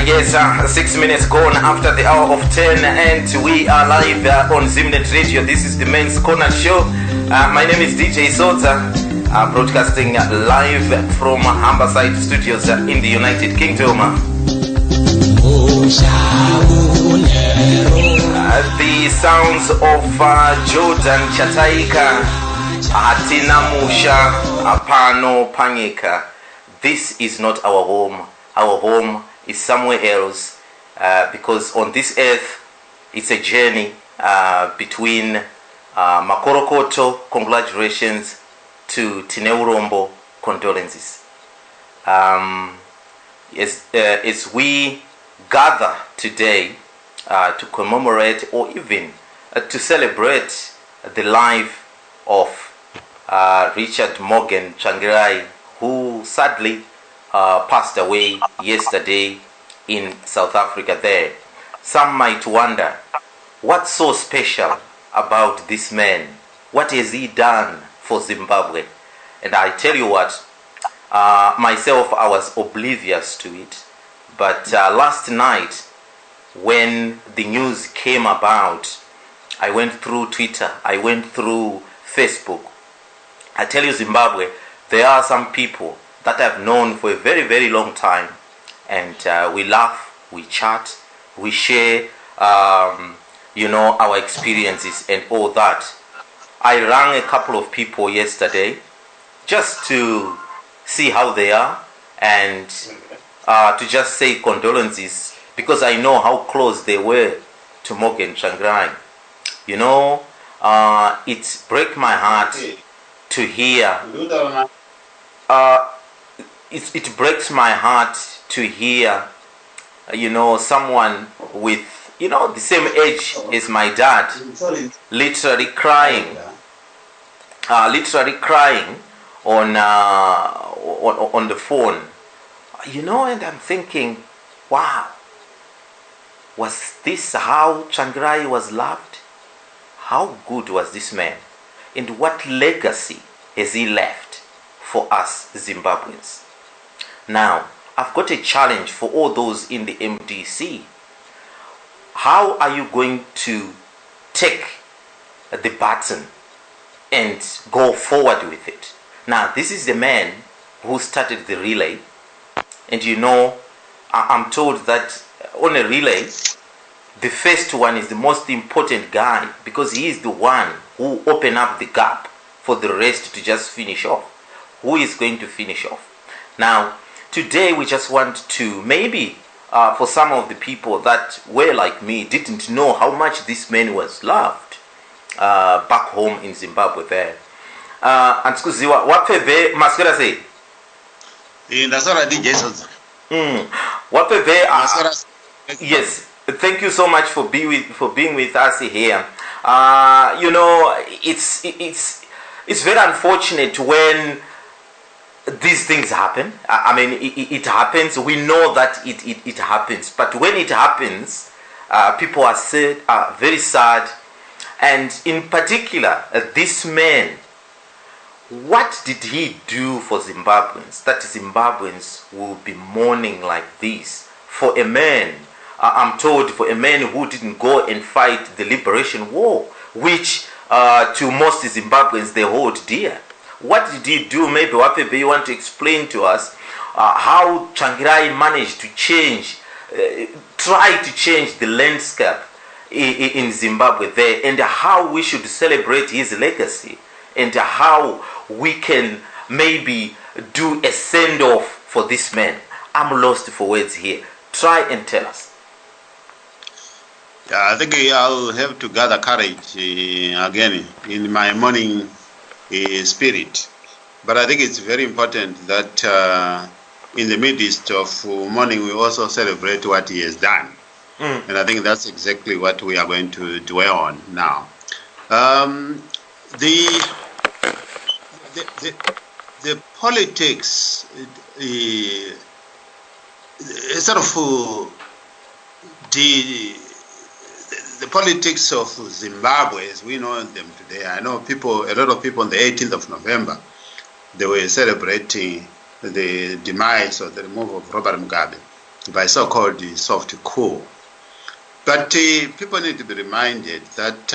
Yes, 6 minutes gone after the hour of 10, and we are live on Zimnet Radio. This is the Men's Corner Show. My name is DJ Sodza, broadcasting live from Humberside Studios in the United Kingdom. The sounds of Jordan Chataika, Atina Musha, Apano Pangeka. This is not our home. Our home is somewhere else, because on this earth it's a journey between Makorokoto, congratulations, to Tineurombo, condolences. As we gather today to commemorate or even to celebrate the life of President Morgan Tsvangirai, who sadly passed away yesterday in South Africa there. Some might wonder, what's so special about this man? What has he done for Zimbabwe? And I tell you what, myself, I was oblivious to it. But last night, when the news came about, I went through Twitter, I went through Facebook. I tell you, Zimbabwe, there are some people that I've known for a very, very long time, and we laugh, we chat, we share, our experiences and all that. I rang a couple of people yesterday just to see how they are and to just say condolences, because I know how close they were to Morgan Tsvangirai. It breaks my heart to hear. It breaks my heart to hear, someone with, the same age as my dad, literally crying on the phone, and I'm thinking, wow, was this how Tsvangirai was loved? How good was this man? And what legacy has he left for us Zimbabweans? Now, I've got a challenge for all those in the MDC. How are you going to take the baton and go forward with it? Now, this is the man who started the relay. And I'm told that on a relay, the first one is the most important guy because he is the one who open up the gap for the rest to just finish off. Who is going to finish off? Now, today we just want to maybe for some of the people that were like me, didn't know how much this man was loved back home in Zimbabwe there. Antikuziwa wapeve maswera sei? Ndasara DJ Sodza. Wapeve yes. Thank you so much for being with us here. You know, it's very unfortunate when these things happen. I mean, it happens. We know that it happens. But when it happens, people are sad, very sad. And in particular, this man, what did he do for Zimbabweans that Zimbabweans will be mourning like this? For a man, I'm told, for a man who didn't go and fight the liberation war, which to most Zimbabweans they hold dear. What did he do? Maybe Wapebe, you want to explain to us how Tsvangirai managed to change, try to change the landscape in Zimbabwe there, and how we should celebrate his legacy, and how we can maybe do a send-off for this man. I'm lost for words here. Try and tell us. Yeah, I think I'll have to gather courage again in my morning spirit. But I think it's very important that in the midst of mourning, we also celebrate what he has done. And I think that's exactly what we are going to dwell on now. The politics, sort of the politics of Zimbabwe as we know them today. I know a lot of people on the 18th of November, they were celebrating the demise or the removal of Robert Mugabe by so-called soft coup. But people need to be reminded that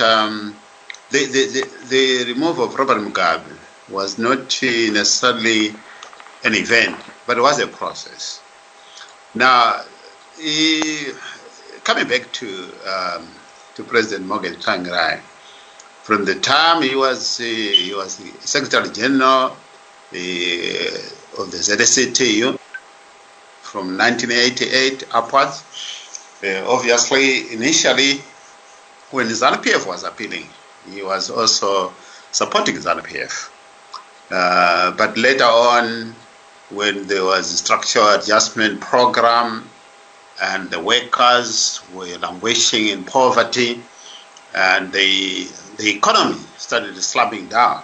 the removal of Robert Mugabe was not necessarily an event, but it was a process. Now, coming back to President Morgan Tsvangirai, from the time he was the Secretary General of the ZSCTU from 1988 upwards. Obviously, initially, when ZANU-PF was appealing, he was also supporting ZANU-PF. But later on, when there was a structural adjustment program and the workers were languishing in poverty and the economy started slamming down,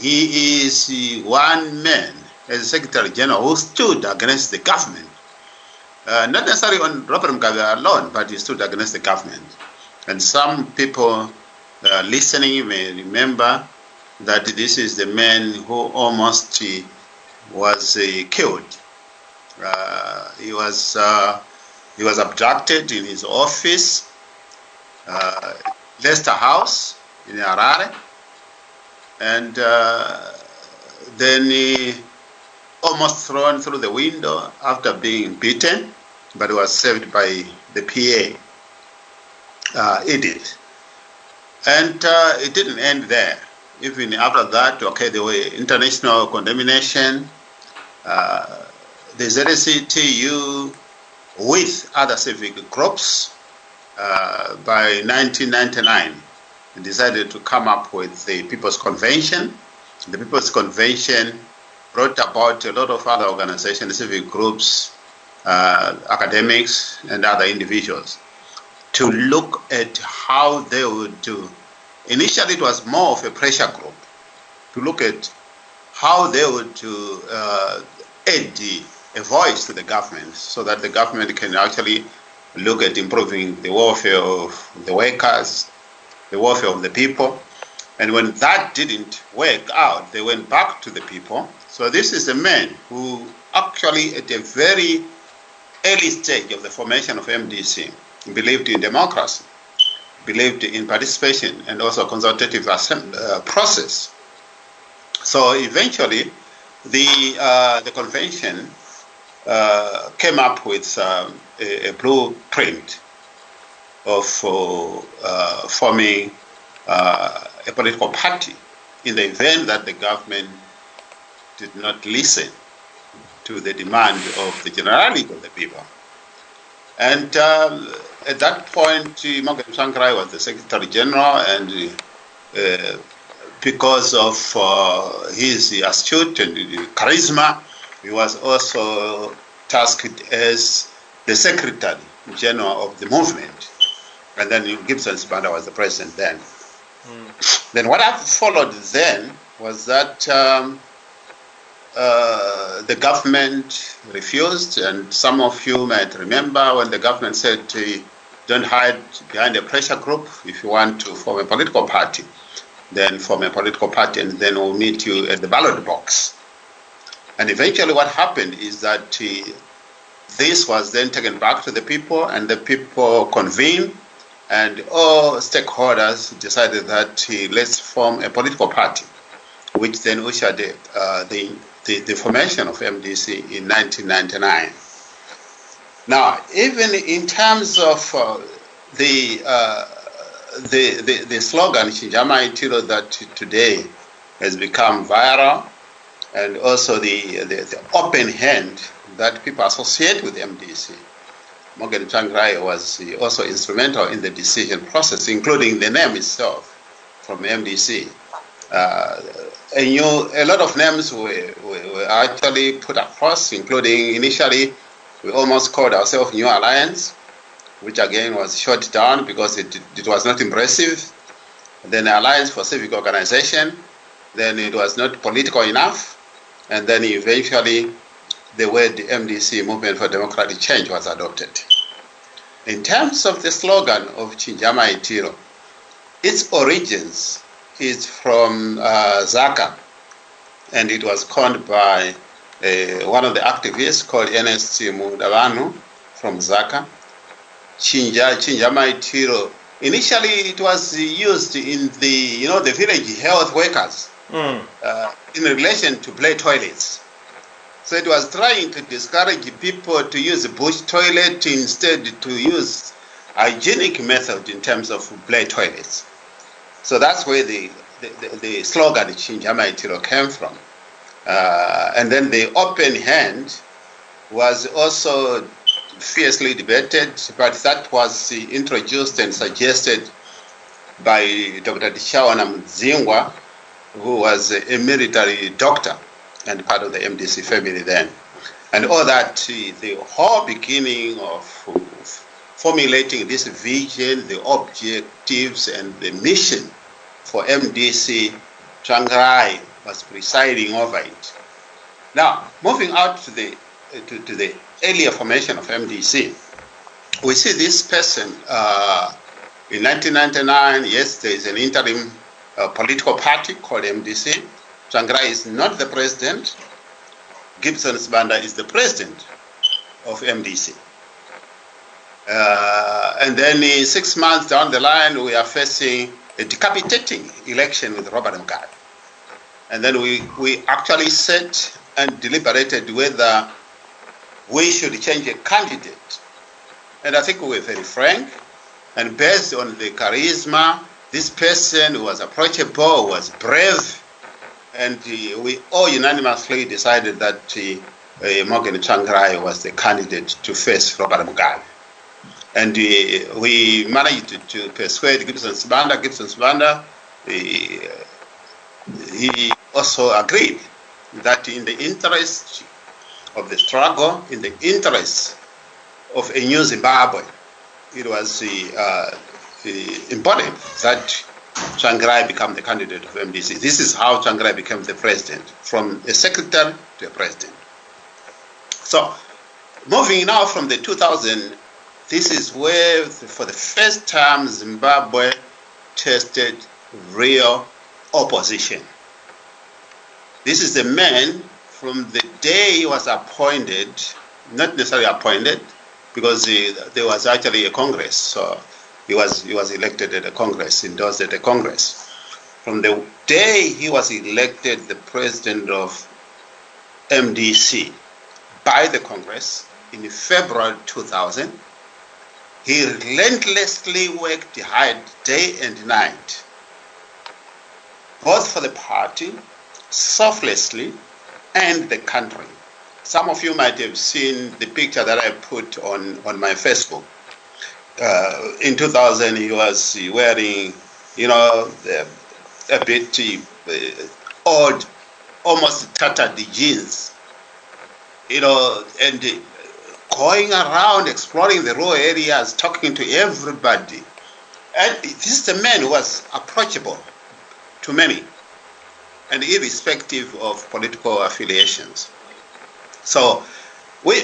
he is one man as Secretary General who stood against the government. Not necessarily on Robert Mugabe alone, but he stood against the government. And some people listening may remember that this is the man who almost was killed. He was abducted in his office, Leicester House in Harare, and then he almost thrown through the window after being beaten, but was saved by the PA. Edith. And it didn't end there. Even after that, okay, there were international condemnation. The ZSCTU with other civic groups by 1999 decided to come up with the People's Convention. The People's Convention brought about a lot of other organizations, civic groups, academics, and other individuals to look at how they would do. Initially, it was more of a pressure group to look at how they would add a voice to the government so that the government can actually look at improving the welfare of the workers, the welfare of the people. And when that didn't work out, they went back to the people. So this is a man who actually at a very early stage of the formation of MDC believed in democracy, believed in participation and also consultative process. So eventually the convention came up with a blueprint of forming a political party in the event that the government did not listen to the demand of the generality of the people. And at that point, Morgan Tsvangirai was the Secretary General, and because of his astute and charisma, he was also tasked as the Secretary General of the movement. And then Gibson Sibanda was the president then. Then what followed then was that the government refused, and some of you might remember when the government said, don't hide behind a pressure group. If you want to form a political party, then form a political party, and then we'll meet you at the ballot box. And eventually what happened is that this was then taken back to the people, and the people convened, and all stakeholders decided that let's form a political party, which then ushered the formation of MDC in 1999. Now, even in terms of the slogan Chinjama Itiro that today has become viral, and also the open hand that people associate with MDC, Morgan Tsvangirai was also instrumental in the decision process, including the name itself from MDC. A lot of names were actually put across, including initially we almost called ourselves New Alliance, which again was shut down because it was not impressive. Then Alliance for Civic Organization, then it was not political enough, and then eventually the word MDC, Movement for Democratic Change, was adopted. In terms of the slogan of Chinjama Itiro, its origins is from Zaka, and it was coined by one of the activists called Ernest Mudavanu from Zaka. Chinjama Itiro. Initially, it was used in the village health workers in relation to play toilets. So it was trying to discourage people to use a bush toilet, instead to use hygienic method in terms of play toilets. So that's where the slogan Chinjama Itiro came from. And then the open hand was also fiercely debated, but that was introduced and suggested by Dr. Tishawana Mzingwa, who was a military doctor and part of the MDC family then. And all that, the whole beginning of formulating this vision, the objectives, and the mission for MDC, Tsvangirai was presiding over it. Now, moving out to the earlier formation of MDC, we see this person in 1999. Yes, there is an interim political party called MDC. Tsvangirai is not the president. Gibson Sibanda is the president of MDC. And then 6 months down the line, we are facing a decapitating election with Robert Mugabe. And then we actually sat and deliberated whether we should change a candidate. And I think we were very frank. And based on the charisma, this person was approachable, was brave, and we all unanimously decided that Morgan Tsvangirai was the candidate to face Robert Mugabe. And we managed to persuade Gibson Sibanda. Gibson Sibanda, he also agreed that in the interest of the struggle, in the interest of a new Zimbabwe, it was important that Tsvangirai become the candidate of MDC. This is how Tsvangirai became the president, from a secretary to a president. So, moving now from the 2000, this is where, for the first time, Zimbabwe tested real opposition. This is the man, from the day he was appointed, not necessarily appointed, because there was actually a Congress, so he was elected at a Congress, endorsed at a Congress. From the day he was elected the president of MDC by the Congress, in February 2000. He relentlessly worked hard day and night, both for the party, selflessly, and the country. Some of you might have seen the picture that I put on my Facebook. In 2000, he was wearing, a bit odd, almost tattered jeans, and going around, exploring the rural areas, talking to everybody. And this is a man who was approachable to many, and irrespective of political affiliations. So we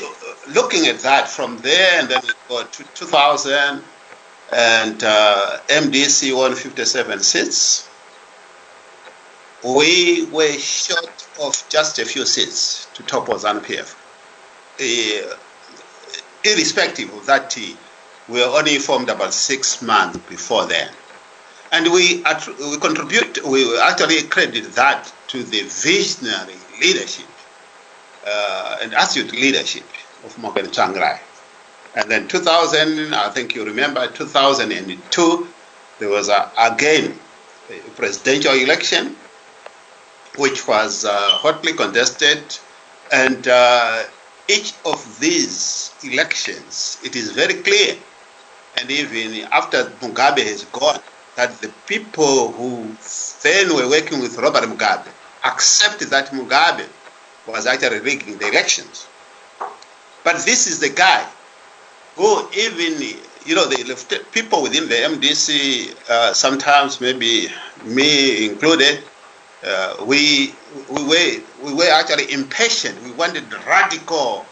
looking at that from there, and then we go to 2000, and MDC won 57 seats. We were short of just a few seats to topple ZANU-PF. Irrespective of that, we were only formed about 6 months before then. And we actually credit that to the visionary leadership and astute leadership of Morgan Tsvangirai. And then 2000, I think you remember, 2002, there was again a presidential election, which was hotly contested. And each of these elections, it is very clear, and even after Mugabe has gone, that the people who then were working with Robert Mugabe accepted that Mugabe was actually rigging the elections. But this is the guy who even, the people within the MDC, sometimes maybe me included, we were actually impatient. We wanted radical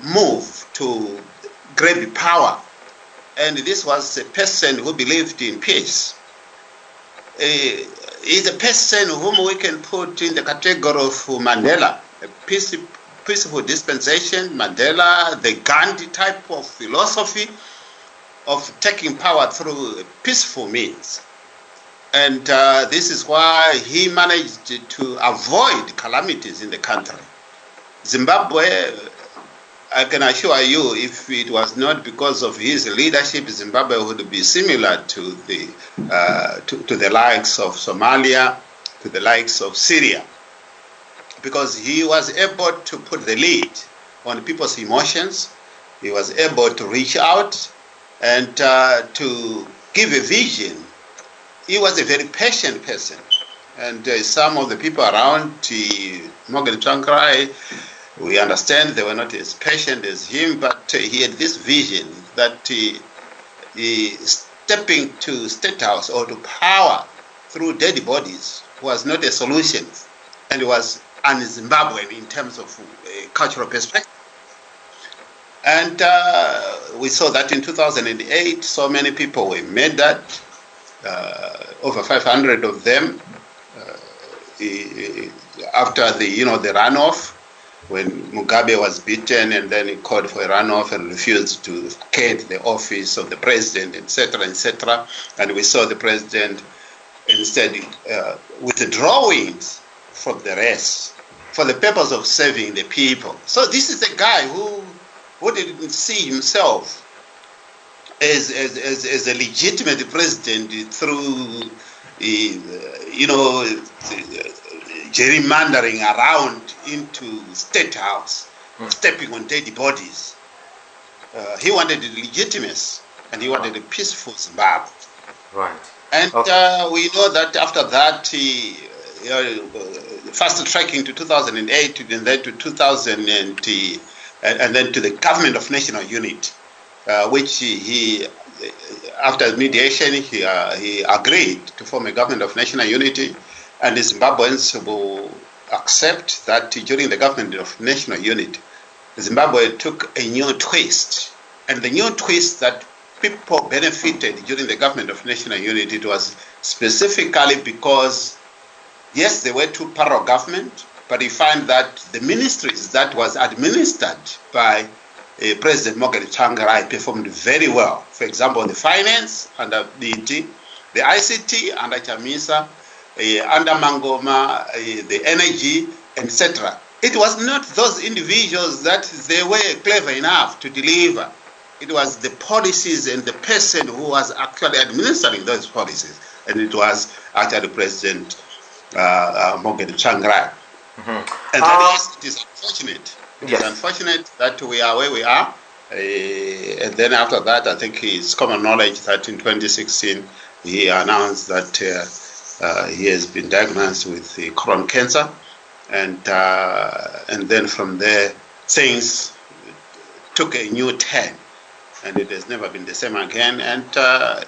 move to grab power. And this was a person who believed in peace. He's a person whom we can put in the category of Mandela, a peaceful dispensation, Mandela, the Gandhi type of philosophy of taking power through peaceful means. And this is why he managed to avoid calamities in the country. Zimbabwe, I can assure you, if it was not because of his leadership, Zimbabwe would be similar to the likes of Somalia, to the likes of Syria, because he was able to put the lead on people's emotions. He was able to reach out and to give a vision. He was a very patient person, and some of the people around Morgan Tsvangirai, we understand they were not as patient as him, but he had this vision that stepping to state house or to power through dead bodies was not a solution, and it was un-Zimbabwean in terms of cultural perspective. And we saw that in 2008, so many people were murdered, over 500 of them, after the runoff, when Mugabe was beaten, and then he called for a runoff and refused to vacate the office of the president, etc., etc. And we saw the president instead withdrawing from the race for the purpose of serving the people. So this is a guy who didn't see himself as a legitimate president through gerrymandering around into state house, stepping on dead bodies. He wanted legitimacy, and he wanted a peaceful Zimbabwe. Right. And we know that after that, he fast tracking to 2008, and then to 2000, and then to the government of national unity, which he after mediation, he agreed to form a government of national unity, and the Zimbabweans will accept that during the government of national unity, Zimbabwe took a new twist. And the new twist that people benefited during the government of national unity, it was specifically because, yes, there were two parallel governments, but you find that the ministries that was administered by President Morgan Tsvangirai performed very well. For example, the finance under DT, the ICT under Chamisa, under Mangoma, the energy, etc. it was not those individuals that they were clever enough to deliver. It was the policies and the person who was actually administering those policies. And it was actually President Morgan Tsvangirai. And it is unfortunate. It is unfortunate that we are where we are. And then after that, I think it's common knowledge that in 2016, he announced that he has been diagnosed with colon cancer. And then from there, things took a new turn. And it has never been the same again. And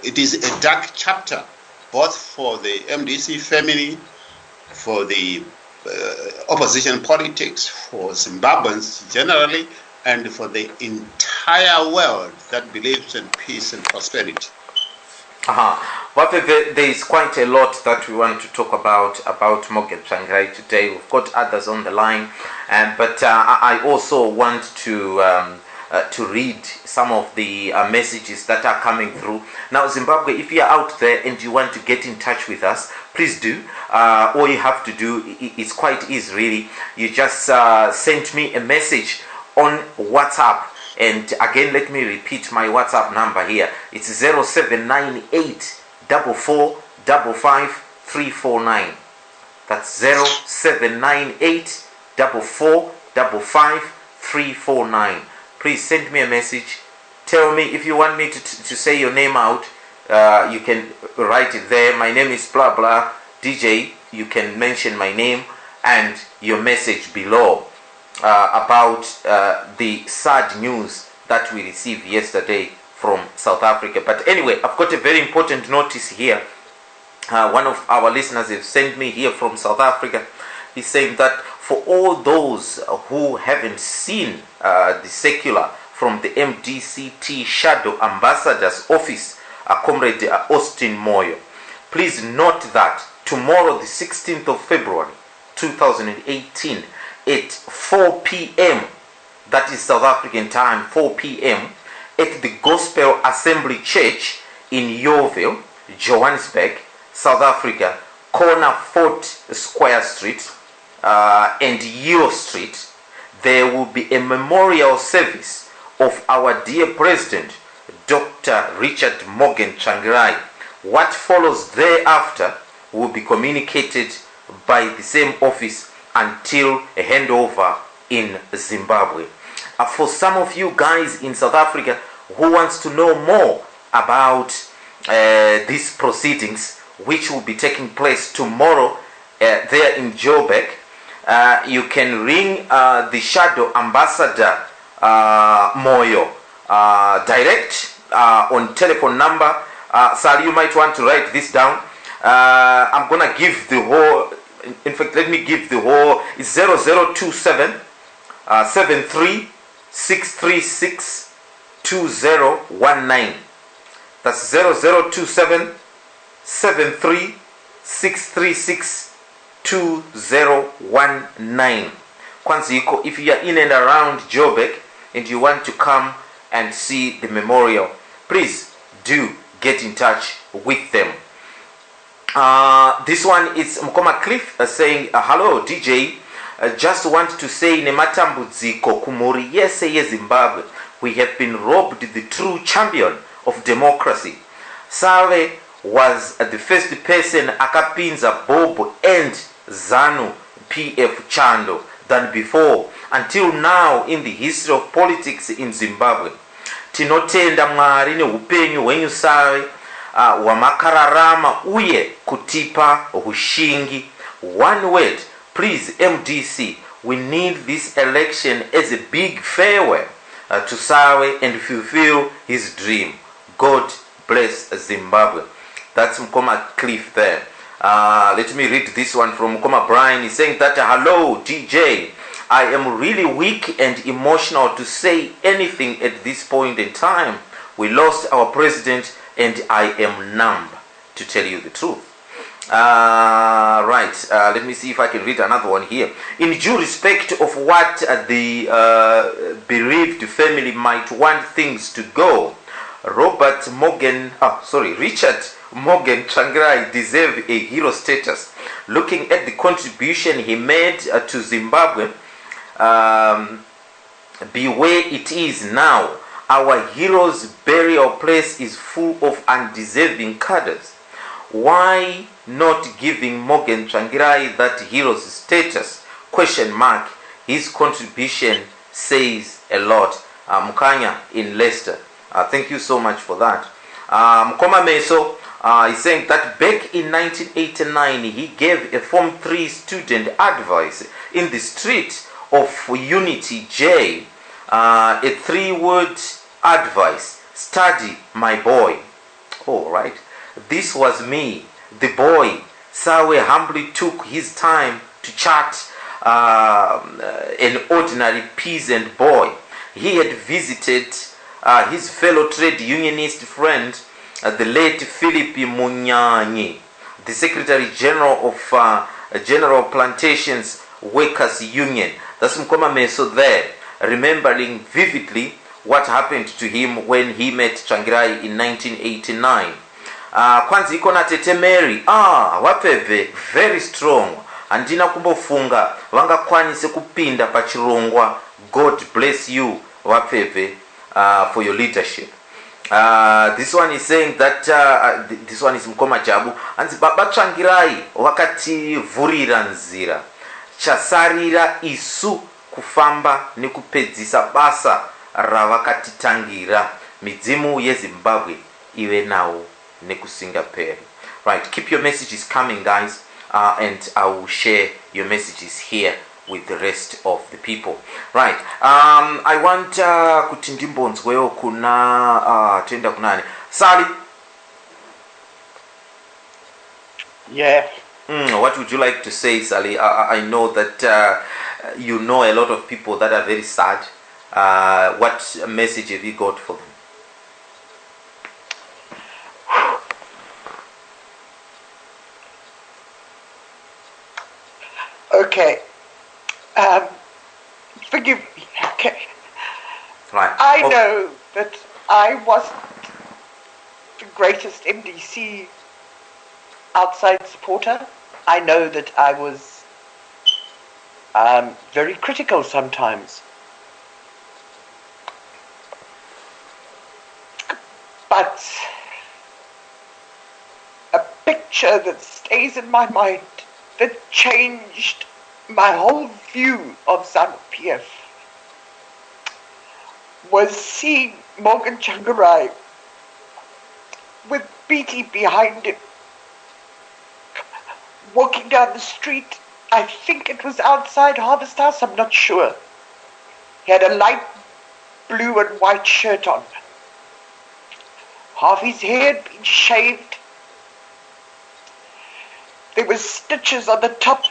it is a dark chapter, both for the MDC family, for the opposition politics, for Zimbabweans generally, and for the entire world that believes in peace and prosperity. But there is quite a lot that we want to talk about Morgan Tsvangirai today. We've got others on the line, but I also want to read some of the messages that are coming through. Now, Zimbabwe, if you're out there and you want to get in touch with us, please do. All you have to do is quite easy, really. You just send me a message on WhatsApp. And again, let me repeat my WhatsApp number here. It's 0798 4455 349. That's 0798 4455 349. Please send me a message. Tell me if you want me to say your name out. You can write it there. My name is blah blah DJ. You can mention my name and your message below about the sad news that we received yesterday from South Africa. But anyway, I've got a very important notice here. One of our listeners has sent me here from South Africa. He's saying that for all those who haven't seen the circular from the MDCT Shadow Ambassador's office, Comrade Austin Moyo, please note that tomorrow, the 16th of February 2018, at 4 p.m., that is South African time, 4 p.m., at the Gospel Assembly Church in Yeoville, Johannesburg, South Africa, corner 4th Square Street and Yeo Street, there will be a memorial service of our dear President, Dr. Richard Morgan Tsvangirai. What follows thereafter will be communicated by the same office until a handover in Zimbabwe. For some of you guys in South Africa who wants to know more about these proceedings, which will be taking place tomorrow there in Joburg, you can ring the Shadow Ambassador Moyo direct on telephone number. Sir, you might want to write this down. I'm gonna give the whole. In fact, let me give the whole. It's 0027 73 636 2019. That's 0027 73 636 2019. Kwanziko, if you are in and around Joburg and you want to come and see the memorial, please do get in touch with them. This one is Mkoma Cliff saying, hello DJ, just want to say nematambudziko kumuri yese ye Zimbabwe, we have been robbed the true champion of democracy. Save was the first person akapinza Bob and Zanu PF Chando than before, until now in the history of politics in Zimbabwe. Tinotenda mwari neupenyu hwenyu Save wamakararama uye kutipa hushingi. One word, please MDC, we need this election as a big farewell to Sawe and fulfill his dream. God bless Zimbabwe. That's Mkoma Cliff there. Let me read this one from Mkoma Brian. He's saying that, hello DJ, I am really weak and emotional to say anything at this point in time. We lost our president and I am numb, to tell you the truth. Right, let me see if I can read another one here. In due respect of what the bereaved family might want things to go, Richard Morgan Tsvangirai deserves a hero status. Looking at the contribution he made to Zimbabwe, be where it is now. Our hero's burial place is full of undeserving cadres. Why not giving Morgan Tsvangirai that hero's status? Question mark. His contribution says a lot. Mukanya in Leicester. Thank you so much for that. Mkoma Meso is saying that back in 1989 he gave a Form 3 student advice in the street of Unity J. A 3-word advice: study, my boy. All right. This was me, the boy. Sawe humbly took his time to chat an ordinary peasant boy. He had visited his fellow trade unionist friend, the late Philip Munyanyi, the Secretary General of General Plantations Workers Union. That's Mkoma Meso there, remembering vividly what happened to him when he met Tsvangirai in 1989. Kwanzi iko na Tete Mary, wapeve very strong, andina kumbofunga vangakwanise kupinda pachirongwa. God bless you wapeve for your leadership. This one is saying that this one is Mkoma Jabu, anzi baba Tsvangirai wakati vurira nzira chasarira isu kufamba nekupedzisa basa ravakatitangira. Midzimu yeZimbabwe iwe nawo nekusingaperi. Right, keep your messages coming, guys, and I will share your messages here with the rest of the people. Right, I want kuti ndimbonzwewo kuna tenda kunani Sally. Yeah. What would you like to say, Sally? I know that you know a lot of people that are very sad. What message have you got for them? Okay. Forgive me. Okay. Right. I know that I wasn't the greatest MDC outside supporter. I know that I was very critical sometimes. But a picture that stays in my mind that changed my whole view of ZANU-PF was seeing Morgan Tsvangirai with Beatty behind him, walking down the street. I think it was outside Harvest House, I'm not sure. He had a light blue and white shirt on. Half his hair had been shaved. There were stitches on the top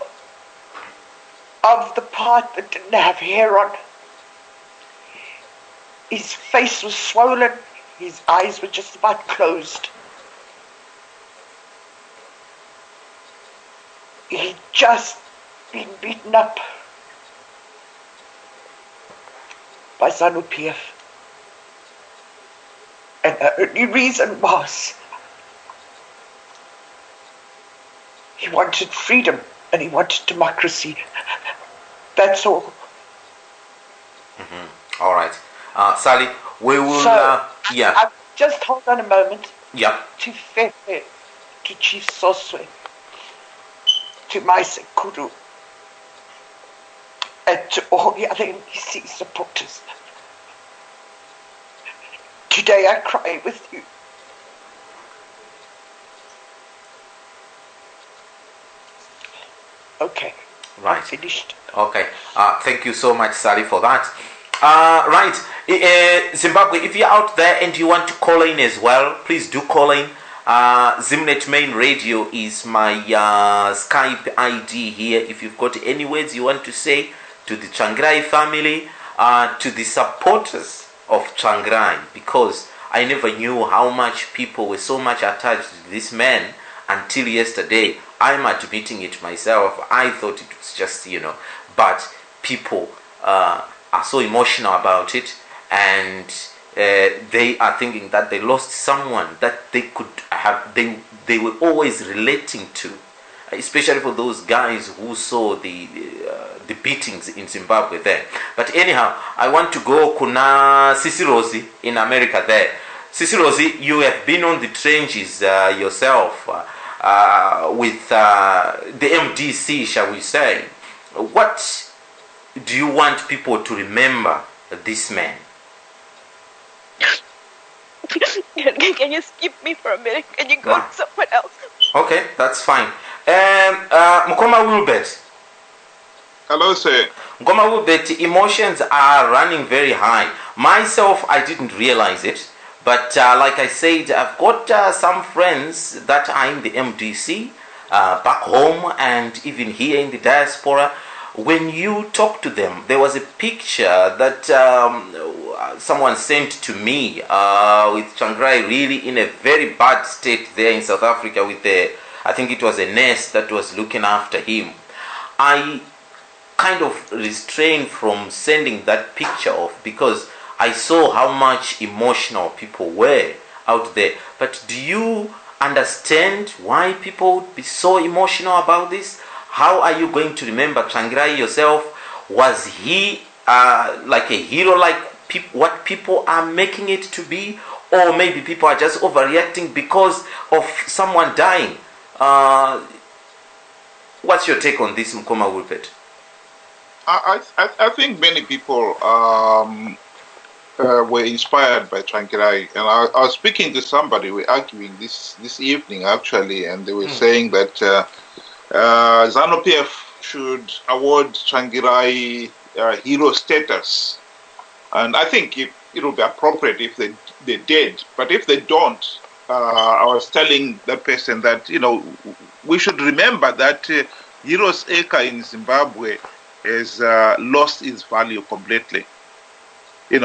of the part that didn't have hair on. His face was swollen. His eyes were just about closed. He'd just been beaten up by ZANU-PF. And the only reason was he wanted freedom and he wanted democracy. That's all. All right. Sally, we will... yeah. Just hold on a moment. Yeah. To Fefe, to Chief Soswe, to Maise Kudu, and to all the other NDC supporters. Today I cry with you. Okay. Right. I'm finished. Okay. Thank you so much, Sally, for that. Right. Zimbabwe, if you're out there and you want to call in as well, please do call in. Zimnet Main Radio is my Skype ID here. If you've got any words you want to say to the Tsvangirai family, to the supporters of Tsvangirai, because I never knew how much people were so much attached to this man until yesterday. I'm admitting it myself. I thought it was just, but people are so emotional about it, and they are thinking that they lost someone that they could have, they were always relating to. especially for those guys who saw the beatings in Zimbabwe there. But anyhow, I want to go kuna Sisi Rosi in America there. Sisi Rosi, you have been on the trenches yourself with the MDC, shall we say. What do you want people to remember this man? Can you skip me for a minute? Can you go to someone else? Okay, that's fine. Mkoma Wilbert. Hello, sir. Mkoma Wilbert, emotions are running very high. Myself, I didn't realize it. But like I said, I've got some friends that are in the MDC back home and even here in the diaspora. When you talk to them, there was a picture that someone sent to me with Tsvangirai really in a very bad state there in South Africa with I think it was a nurse that was looking after him. I kind of restrained from sending that picture off because I saw how much emotional people were out there. But do you understand why people would be so emotional about this? How are you going to remember Tsvangirai yourself? Was he like a hero, like what people are making it to be? Or maybe people are just overreacting because of someone dying? What's your take on this, Mkoma Wilbert? I think many people were inspired by Tsvangirai, and I was speaking to somebody. We were arguing this evening actually, and they were saying that ZANU-PF should award Tsvangirai hero status, and I think it would be appropriate if they did. But if they don't, I was telling that person that we should remember that Heroes Acre in Zimbabwe has lost its value completely. In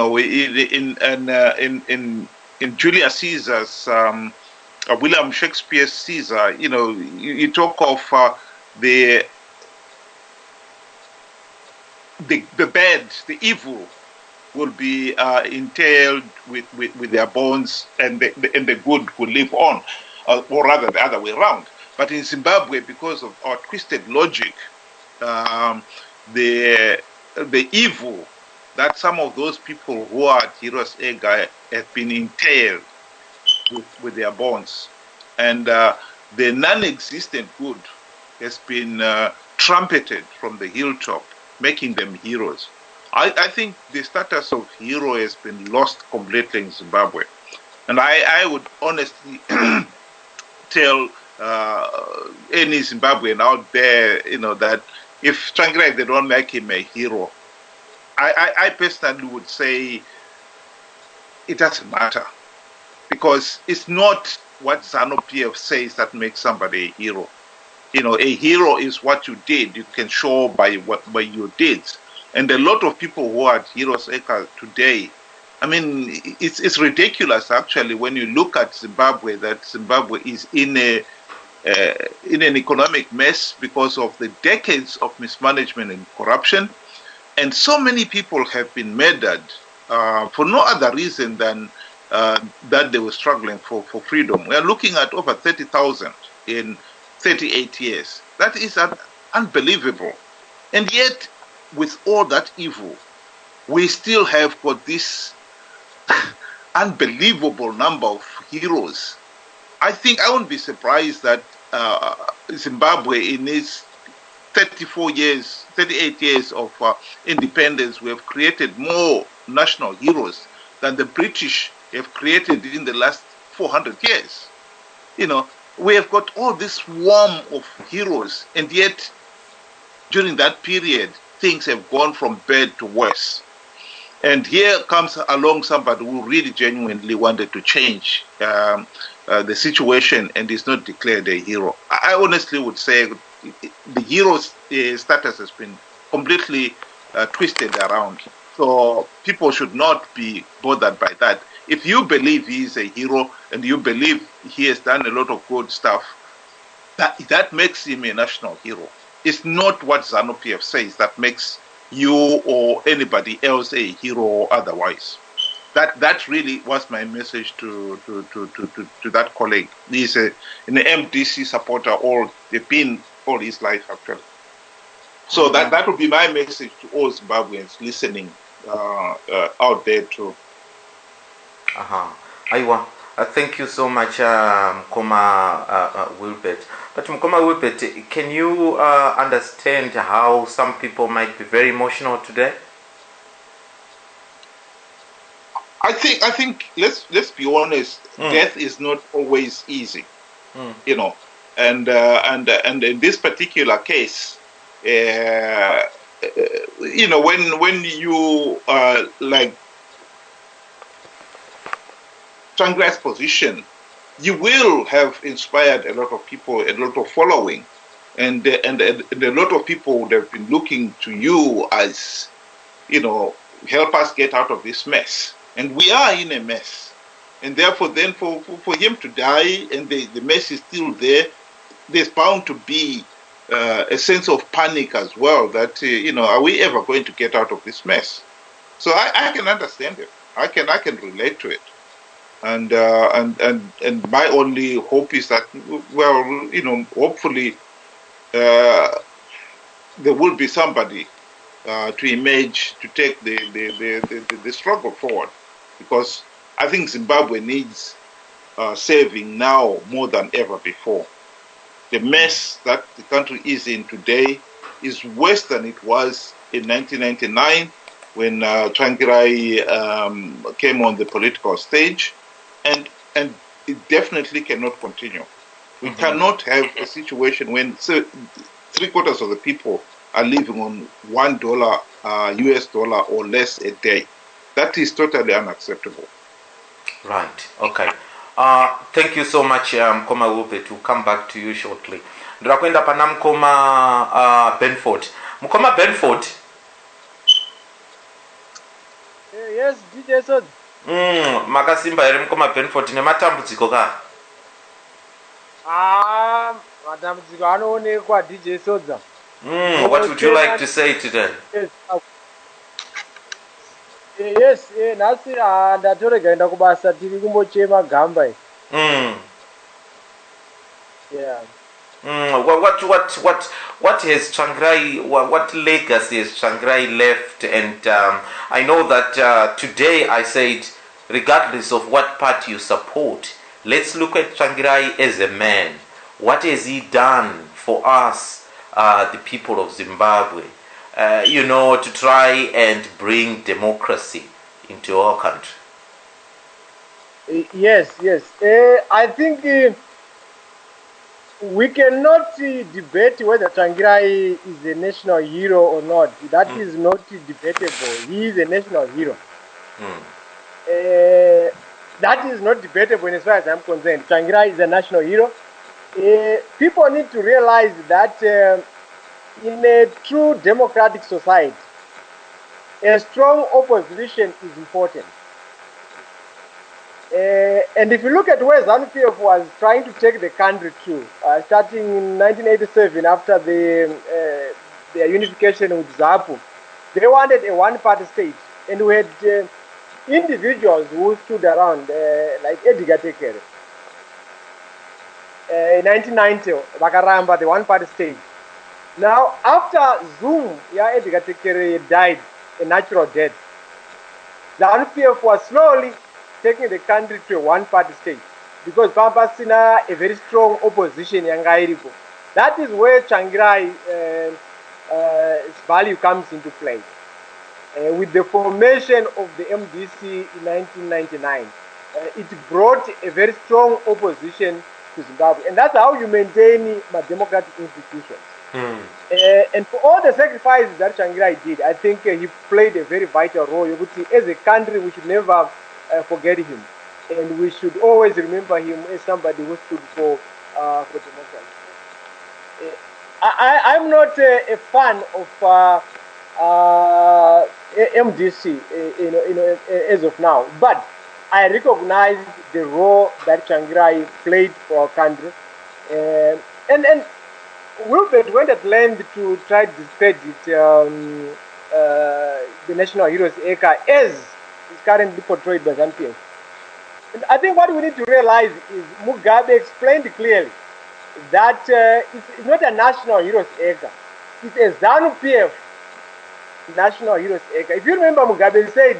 Julius Caesar's William Shakespeare's Caesar, you talk of the bad, the evil will be entailed with their bones, and the good will live on, or rather the other way around. But in Zimbabwe, because of our twisted logic, the evil that some of those people who are at Heroes Acre have been entailed with their bones, and the non-existent good has been trumpeted from the hilltop, making them heroes. I think the status of hero has been lost completely in Zimbabwe, and I would honestly tell any Zimbabwean out there, that if Tsvangirai, they don't make him a hero, I personally would say it doesn't matter, because it's not what ZANU-PF says that makes somebody a hero. A hero is what you did. You can show by your deeds. And a lot of people who are at Heroes Acre today, I mean, it's ridiculous actually when you look at Zimbabwe, that Zimbabwe is in an economic mess because of the decades of mismanagement and corruption. And so many people have been murdered for no other reason than that they were struggling for freedom. We are looking at over 30,000 in 38 years. That is unbelievable. And yet, with all that evil, we still have got this unbelievable number of heroes. I think I wouldn't be surprised that Zimbabwe, in its 38 years of independence, we have created more national heroes than the British have created in the last 400 years. We have got all this swarm of heroes, and yet during that period, things have gone from bad to worse. And here comes along somebody who really genuinely wanted to change the situation and is not declared a hero. I honestly would say the hero's status has been completely twisted around. So people should not be bothered by that. If you believe he is a hero and you believe he has done a lot of good stuff, that makes him a national hero. It's not what ZANU-PF says that makes you or anybody else a hero or otherwise. That really was my message to that colleague. He's an MDC supporter, or they've been all his life, actually. So that would be my message to all Zimbabweans listening out there too. Aiwa. Thank you so much, Mkoma Wilbert. But Mkoma Wilbert, can you understand how some people might be very emotional today? I think let's be honest. Death is not always easy, you know, and in this particular case, you know, when you like Tsvangirai's position, you will have inspired a lot of people, a lot of following, and a lot of people would have been looking to you as, you know, help us get out of this mess. And we are in a mess. And therefore, then for him to die and the mess is still there, there's bound to be a sense of panic as well that, you know, are we ever going to get out of this mess? So I can understand it. I can relate to it. And my only hope is that, well, you know, hopefully there will be somebody to emerge to take the struggle forward, because I think Zimbabwe needs saving now more than ever before. The mess that the country is in today is worse than it was in 1999 when Tsvangirai came on the political stage, and it definitely cannot continue. We cannot have a situation when three-quarters of the people are living on $1 US dollar or less a day. That is totally unacceptable. Right. Okay. Thank you so much, Mkoma Wilbert. We'll come back to you shortly. Ndirakwenda pana Mkoma Benford. Mkoma Benford. Yes, DJ Sodza. Makasimba here Mkoma Benford nematambudziko ka? Matambudziko anoonekwa DJ Sodza. What would you like to say today? Yes, nhasi ndatorega enda kubasa tiri kumbochema gamba. Yeah. What has Tsvangirai, what legacy has Tsvangirai left? And I know that today I said, regardless of what party you support, let's look at Tsvangirai as a man. What has he done for us, the people of Zimbabwe? You know, to try and bring democracy into our country. Yes. I think we cannot debate whether Tsvangirai is a national hero or not. That is not debatable. He is a national hero. That is not debatable as far as I'm concerned. Tsvangirai is a national hero. People need to realize that in a true democratic society, a strong opposition is important. And if you look at where ZANU-PF was trying to take the country to, starting in 1987 after their unification with ZAPU, they wanted a one-party state. And we had individuals who stood around, like Edgar Tekere. In 1990, Bakaramba, the one-party state. Now, after Zoom, Edgar Tekere died a natural death, the ZANU-PF was slowly taking the country to a one-party state because Pampasina a very strong opposition yangairiko. That is where Tsvangirai's value comes into play. With the formation of the MDC in 1999, it brought a very strong opposition to Zimbabwe, and that's how you maintain democratic institutions. And for all the sacrifices that Tsvangirai did, I think he played a very vital role. You could see, as a country, we should never forget him, and we should always remember him as somebody who stood for democracy. I'm not a fan of MDC, as of now, but I recognize the role that Tsvangirai played for our country, and Wilbert went at length to try to discredit the National Heroes Acre as is currently portrayed by ZANU-PF. And I think what we need to realize is Mugabe explained clearly that it's not a national heroes acre. It's a ZANU-PF national heroes acre. If you remember, Mugabe said,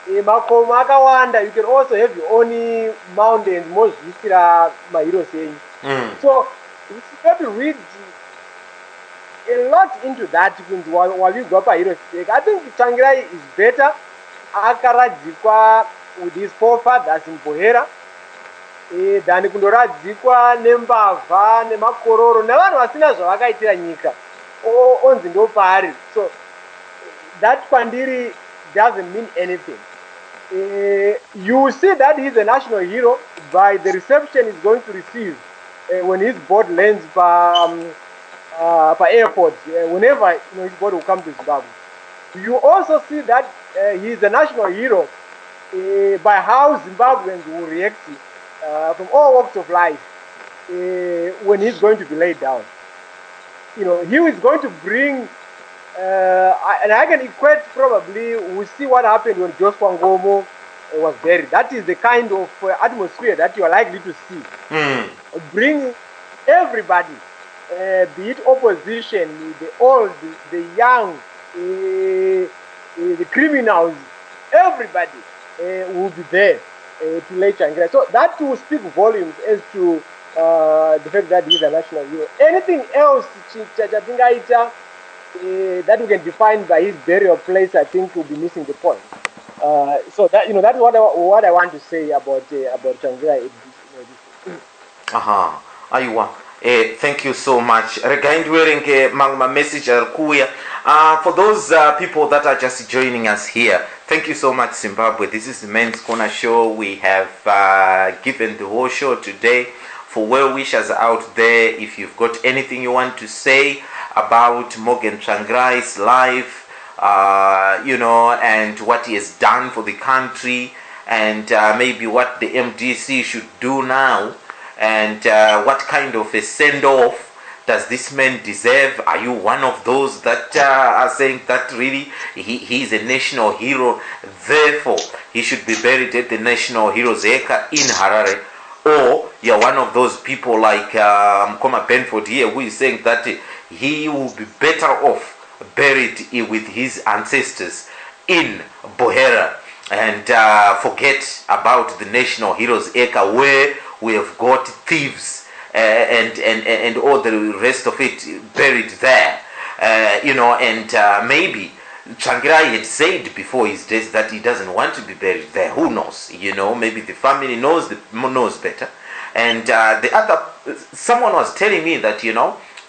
makomo akawanda, you can also have your own mountains, mozvisira maheroes enyu. So we should read a lot into that while you go up a heroes acre. I think Tsvangirai is better. Akaradzikwa with his forefathers in Bohera than kundoradzikwa nembavha nemakororo nevanhu vasina zvavakaitira nyika onzi ndo paari. So that kwandiri doesn't mean anything. You see that he's a national hero by the reception he's going to receive when his boat lands per airport, whenever his boat will come to Zimbabwe. You also see that he's a national hero by how Zimbabweans will react from all walks of life when he's going to be laid down. He is going to bring, and I can equate probably, we'll see what happened when Joshua Ngomo was buried. That is the kind of atmosphere that you are likely to see. Bring everybody, be it opposition, the old, the young, the criminals, everybody will be there to lay Tsvangirai. So that will speak volumes as to the fact that he's a national hero. Anything else that we can define by his burial place, I think will be missing the point. So that that's what I want to say about Tsvangirai. Aiwa. Thank you so much. My message for those people that are just joining us here, thank you so much, Zimbabwe. This is the Men's Corner Show. We have given the whole show today. For well-wishers out there, if you've got anything you want to say about Morgan Tsvangirai's life, and what he has done for the country, and maybe what the MDC should do now, and what kind of a send-off does this man deserve? Are you one of those that are saying that really he is a national hero, therefore he should be buried at the National Heroes Acre in Harare? Or you're one of those people like Mkoma Benford here, who is saying that he will be better off buried with his ancestors in Bohera, and forget about the National Heroes Acre, where we have got thieves and all the rest of it buried there. And maybe Tsvangirai had said before his death that he doesn't want to be buried there. Who knows? Maybe the family knows better. And someone was telling me that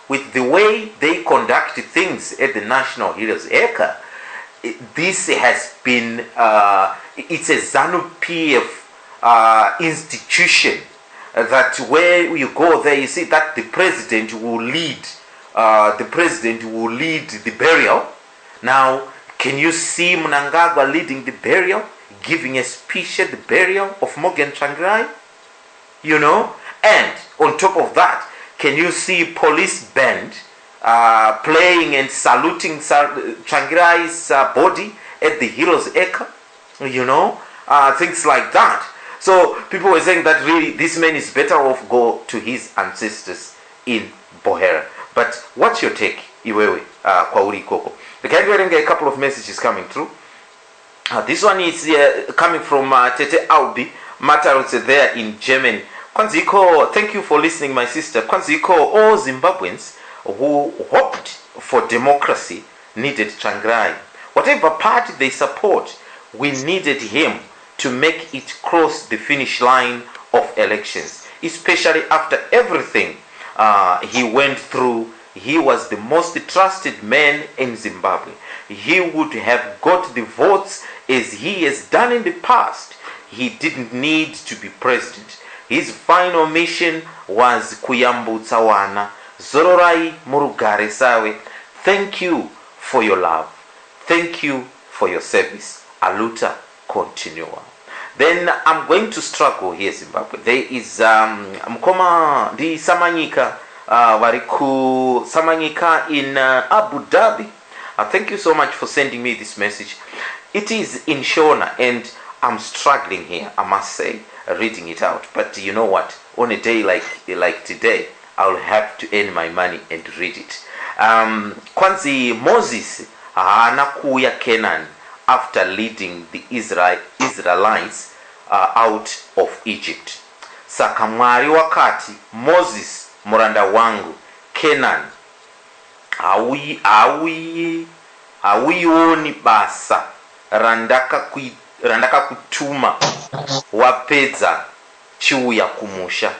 with the way they conduct things at the National Heroes Acre, this has been it's a ZANU-PF institution, that where you go there, you see that the president will lead the burial. Now, can you see Mnangagwa leading the burial, giving a speech at the burial of Morgan Tsvangirai? And on top of that, can you see police band playing and saluting Tsvangirai's body at the Heroes Acre? Things like that. So people were saying that really this man is better off go to his ancestors in Bohera. But what's your take, Iwewe, Kwauri Koko? We're getting a couple of messages coming through. This one is coming from Tete Aubi Matarutse there in Germany. Kwanziko, thank you for listening, my sister. Kwanziko, all Zimbabweans who hoped for democracy needed Tsvangirai. Whatever party they support, we needed him to make it cross the finish line of elections, especially after everything he went through. He was the most trusted man in Zimbabwe. He would have got the votes as he has done in the past. He didn't need to be president. His final mission was kuyambutsa wana. Zororai murugare sawe. Thank you for your love. Thank you for your service. Aluta continua. Then I'm going to struggle here, Zimbabwe. There is Mkoma di Samanyika. Variku Samanyika in Abu Dhabi. Thank you so much for sending me this message. It is in Shona, and I'm struggling here, I must say, reading it out. But you know what? On a day like today, I'll have to earn my money and read it. Kwanzi Moses haana kuya Canaan after leading the Israelites out of Egypt. Saka Mwari wakati Moses muranda wangu Canaan awioni basa randaka kutuma wapedza chiuya kumusha.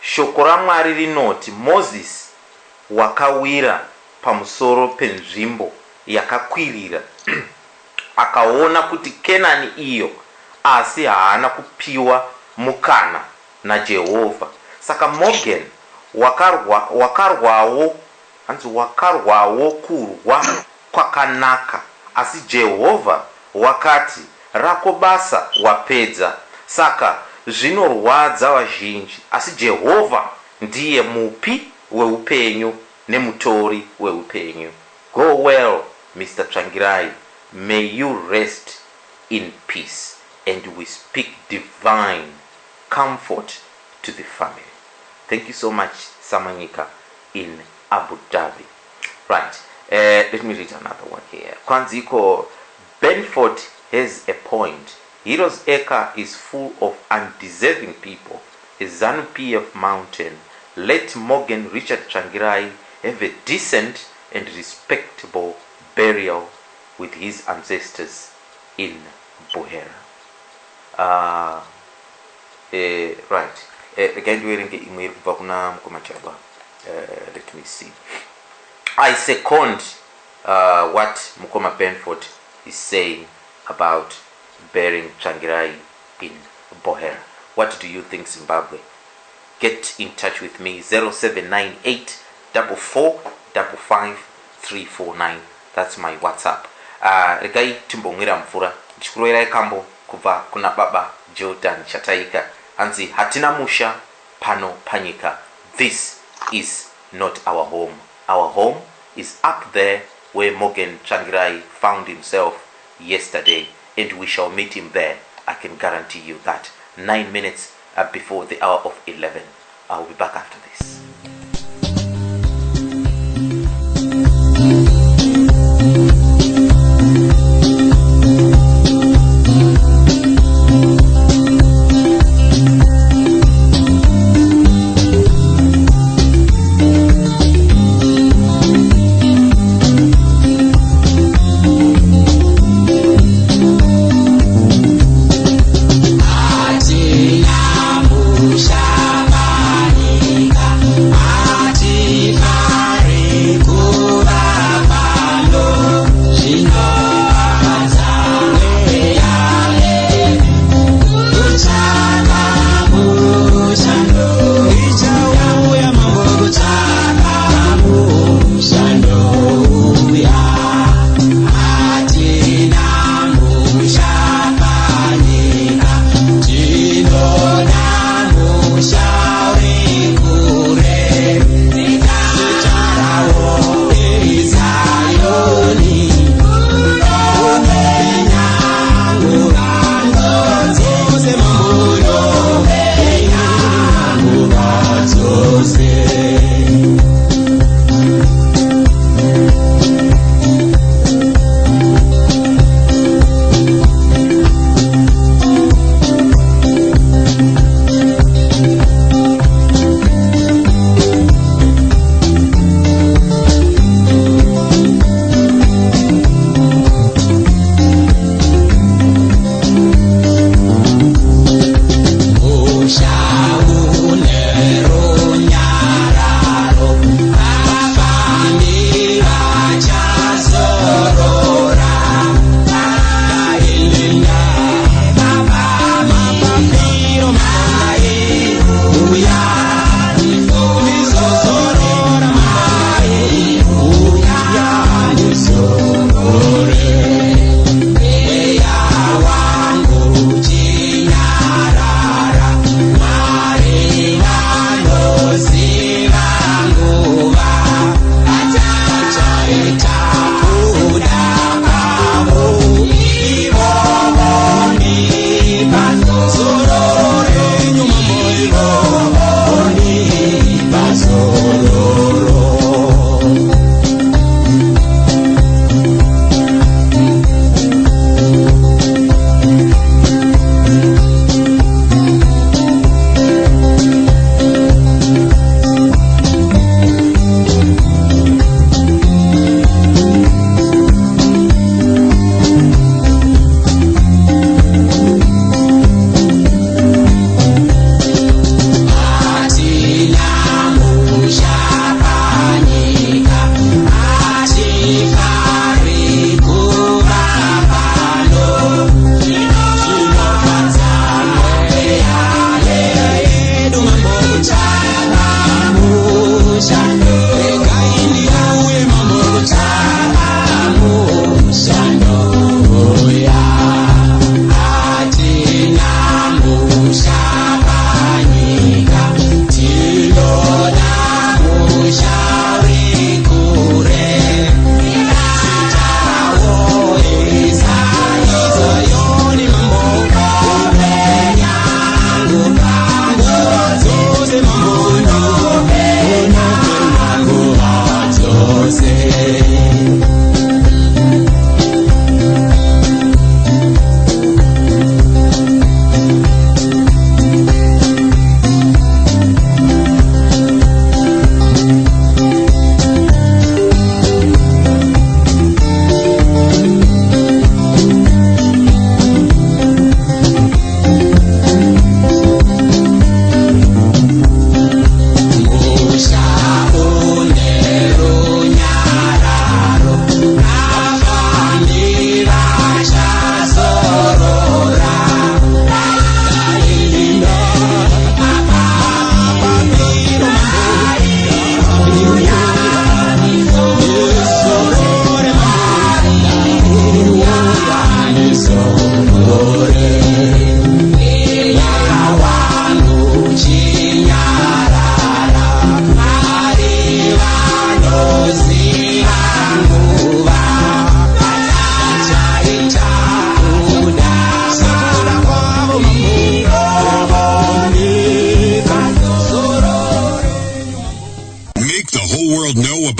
Shoko ra Mwari rinoti Moses wakawira pamusoro penzvimbo yakakwirira akaona kuti Kenani iyo asi haana kupiwa mukana naJehovha. Saka Morgan wakarwawo kurwa kwakanaka, asi Jehovha wakati rako basa wapedza. Saka zvinorwadza vazhinji, asi Jehovha ndiye mupi weupenyu nemutori weupenyu. Go well, Mr. Tsvangirai. May you rest in peace, and we speak divine comfort to the family. Thank you so much, Samanyika in Abu Dhabi. Right, let me read another one here. Kwanziko, Benford has a point. Heroes Acre is full of undeserving people. A ZANU-PF mountain. Let Morgan Richard Tsvangirai have a decent and respectable burial with his ancestors in Buhera. Right. Again, let me see. I second what Mukoma Benford is saying about burying Tsvangirai in Buhera. What do you think, Zimbabwe? Get in touch with me, 0798 4455349. That's my WhatsApp. Regai timbongwira mvura ndichikuroera kambo kubva kuna baba Jordan Chataika anzi hatina musha pano panyika. This is not our home. Our home is up there where Morgan Tsvangirai found himself yesterday, and we shall meet him there. I can guarantee you that. 9 minutes before the hour of 11. I'll be back after this.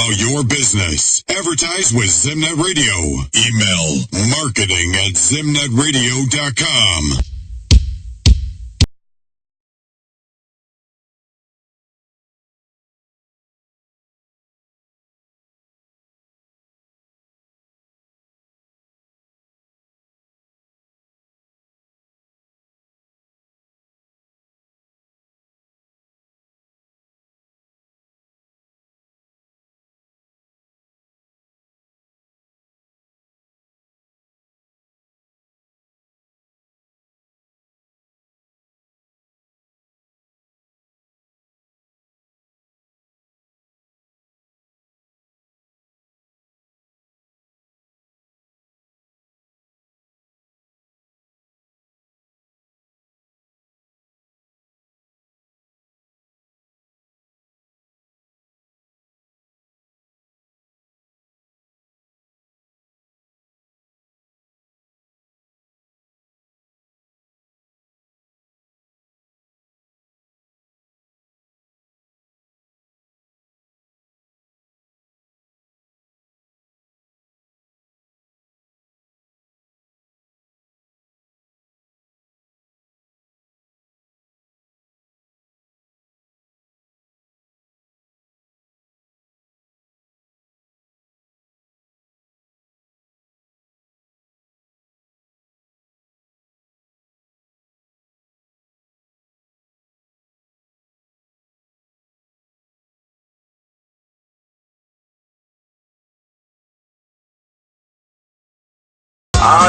about your business. Advertise with Zimnet Radio. Email marketing@zimnetradio.com.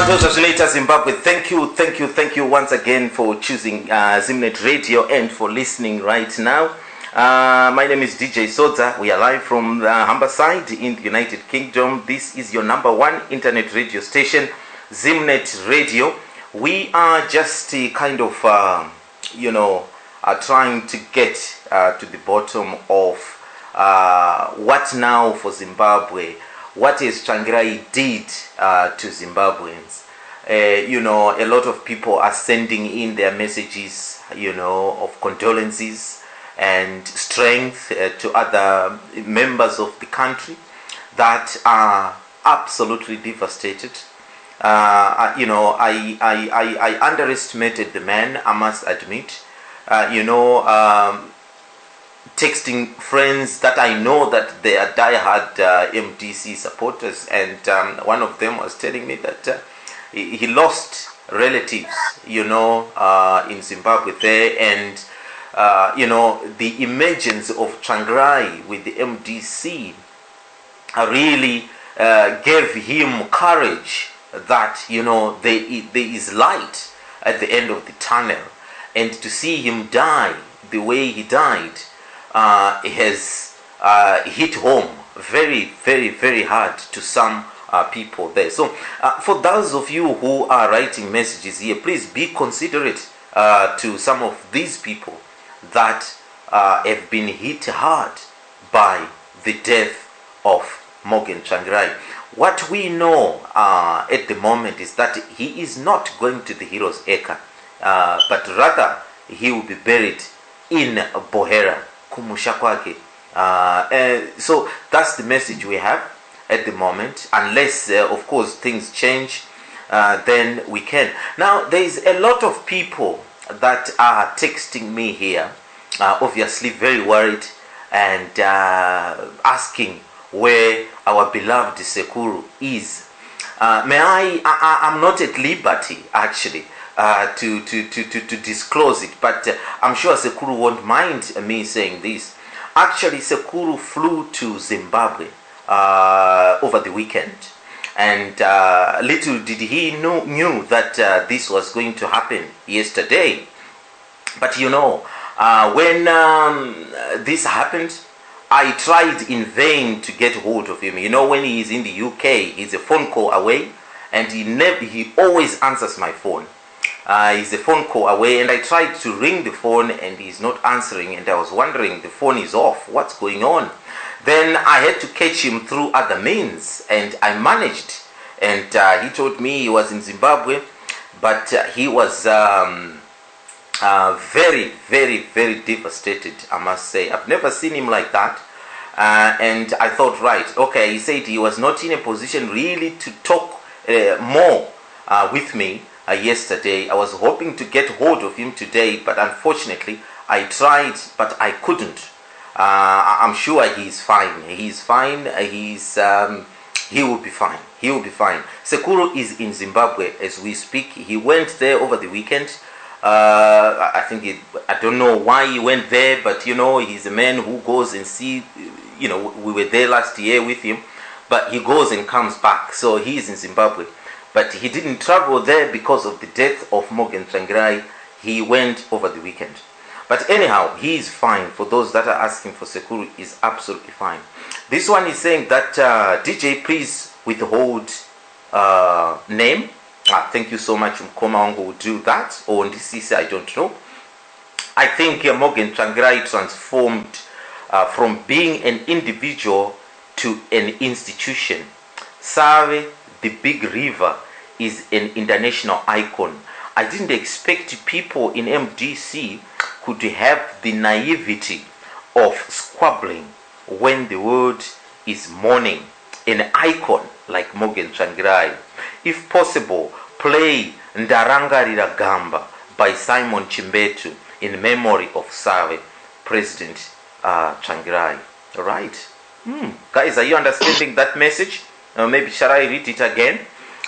Those later Zimbabwe, thank you once again for choosing Zimnet Radio and for listening right now. My name is DJ Sodza. We are live from the Humberside in the United Kingdom. This is your number one internet radio station, Zimnet Radio. We are just kind of, trying to get to the bottom of what now for Zimbabwe. What is Tsvangirai did to Zimbabweans. A lot of people are sending in their messages, of condolences and strength to other members of the country that are absolutely devastated. I underestimated the man, I must admit. Texting friends that I know that they are diehard MDC supporters, and one of them was telling me that he lost relatives, in Zimbabwe there, and the emergence of Tsvangirai with the MDC really gave him courage that there is light at the end of the tunnel, and to see him die the way he died has hit home very, very, very hard to some people there. So for those of you who are writing messages here, please be considerate to some of these people that have been hit hard by the death of Morgan Tsvangirai. What we know at the moment is that he is not going to the Heroes Acre, but rather he will be buried in Bohera, kumusha kwake. So that's the message we have at the moment, unless of course things change, then we can. Now there is a lot of people that are texting me here, obviously very worried and asking where our beloved Sekuru is. I'm not at liberty actually to disclose it, but I'm sure Sekuru won't mind me saying this. Actually, Sekuru flew to Zimbabwe over the weekend, and little did he knew that this was going to happen yesterday. But when this happened, I tried in vain to get hold of him. When he is in the UK, he's a phone call away, and he always answers my phone. He's a phone call away, and I tried to ring the phone and he's not answering, and I was wondering, the phone is off, what's going on? Then I had to catch him through other means, and I managed, and he told me he was in Zimbabwe, but he was very, very, very devastated, I must say. I've never seen him like that. And I thought, right, okay, he said he was not in a position really to talk more with me yesterday. I was hoping to get hold of him today, but unfortunately I tried, but I couldn't. I'm sure he's fine. He's fine. He will be fine. He will be fine. Sekuru is in Zimbabwe as we speak. He went there over the weekend. I don't know why he went there, but he's a man who goes and see. We were there last year with him, but he goes and comes back. So he is in Zimbabwe, but he didn't travel there because of the death of Morgan Tsvangirai. He went over the weekend. But anyhow, he is fine. For those that are asking for Sekuru, is absolutely fine. This one is saying that DJ, please withhold name. Thank you so much. Mkoma will do that. Or Ndisisi, I don't know. I think Morgan Tsvangirai transformed from being an individual to an institution. Save, the big river, is an international icon. I didn't expect people in MDC could have the naivety of squabbling when the world is mourning an icon like Morgan Tsvangirai. If possible, play Ndarangarira Gamba by Simon Chimbetu in memory of Save, President Tsvangirai. Alright. Guys, are you understanding that message? Maybe shall I read it again?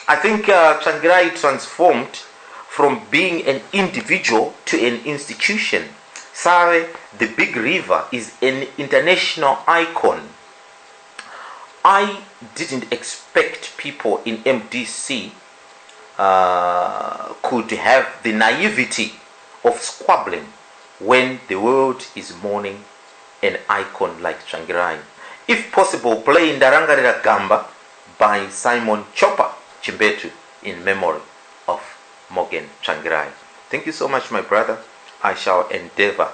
I think Tsvangirai transformed from being an individual to an institution. Save, the big river, is an international icon. I didn't expect people in MDC could have the naivety of squabbling when the world is mourning an icon like Tsvangirai. If possible, play Ndarangarira Gamba by Simon Chopper Chimbetu in memory of Morgan Tsvangirai. Thank you so much, my brother. I shall endeavor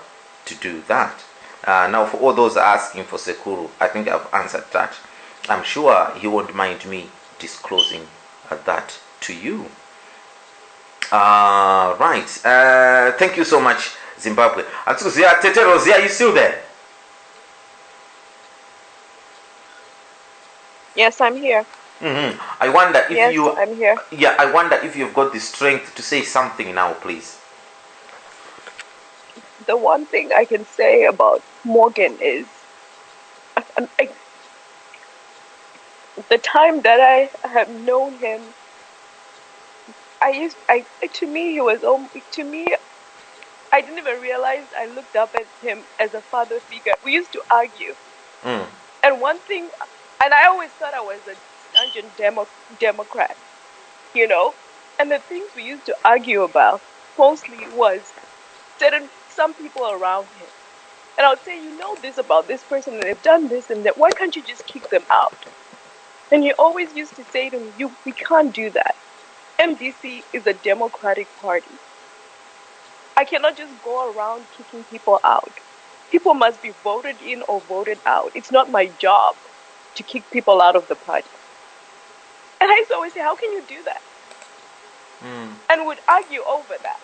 to do that. Now, for all those asking for Sekuru, I think I've answered that. I'm sure he won't mind me disclosing that to you. Right. Thank you so much, Zimbabwe. Tete Rosie, are you still there? Yes, I'm here. I wonder if I'm here. Yeah, I wonder if you've got the strength to say something now, please. The one thing I can say about Morgan is the time that I have known him, to me, I didn't even realize I looked up at him as a father figure. We used to argue. And one thing, and I always thought I was a stringent Democrat, and the things we used to argue about mostly was some people around him. And I would say, this about this person, and they've done this and that. Why can't you just kick them out? And he always used to say to me, we can't do that. MDC is a democratic party. I cannot just go around kicking people out. People must be voted in or voted out. It's not my job to kick people out of the party. And I used to always say, how can you do that? And would argue over that.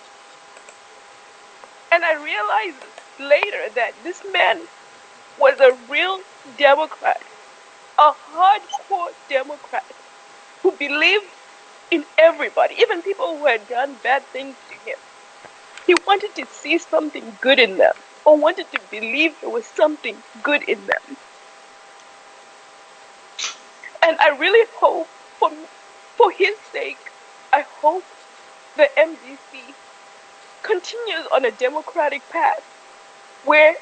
And I realized later that this man was a real Democrat, a hardcore Democrat who believed in everybody, even people who had done bad things to him. He wanted to see something good in them, or wanted to believe there was something good in them. And I really hope, for his sake, I hope the MDC continues on a democratic path where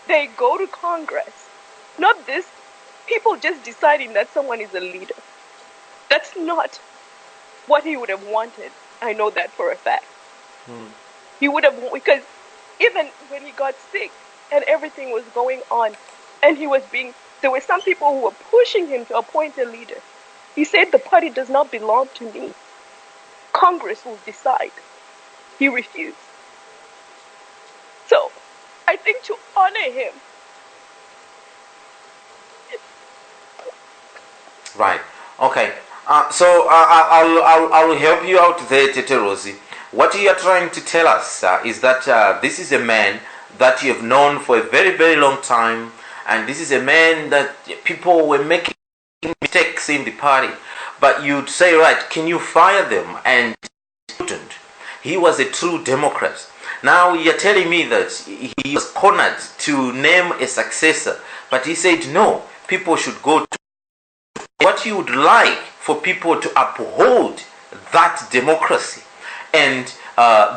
they go to Congress. Not this people just deciding that someone is a leader. That's not what he would have wanted. I know that for a fact. He would have, because even when he got sick and everything was going on, and there were some people who were pushing him to appoint a leader. He said, the party does not belong to me. Congress will decide. He refused. So, I think to honor him. Right. Okay. So I'll help you out there, Tete Rosie. What you are trying to tell us is that this is a man that you have known for a very, very long time. and this is a man that people were making mistakes in the party, but you'd say, right, can you fire them? And he wouldn't. He was a true Democrat. Now you're telling me that he was cornered to name a successor, but he said no, people should go to what you would like for people to uphold that democracy. And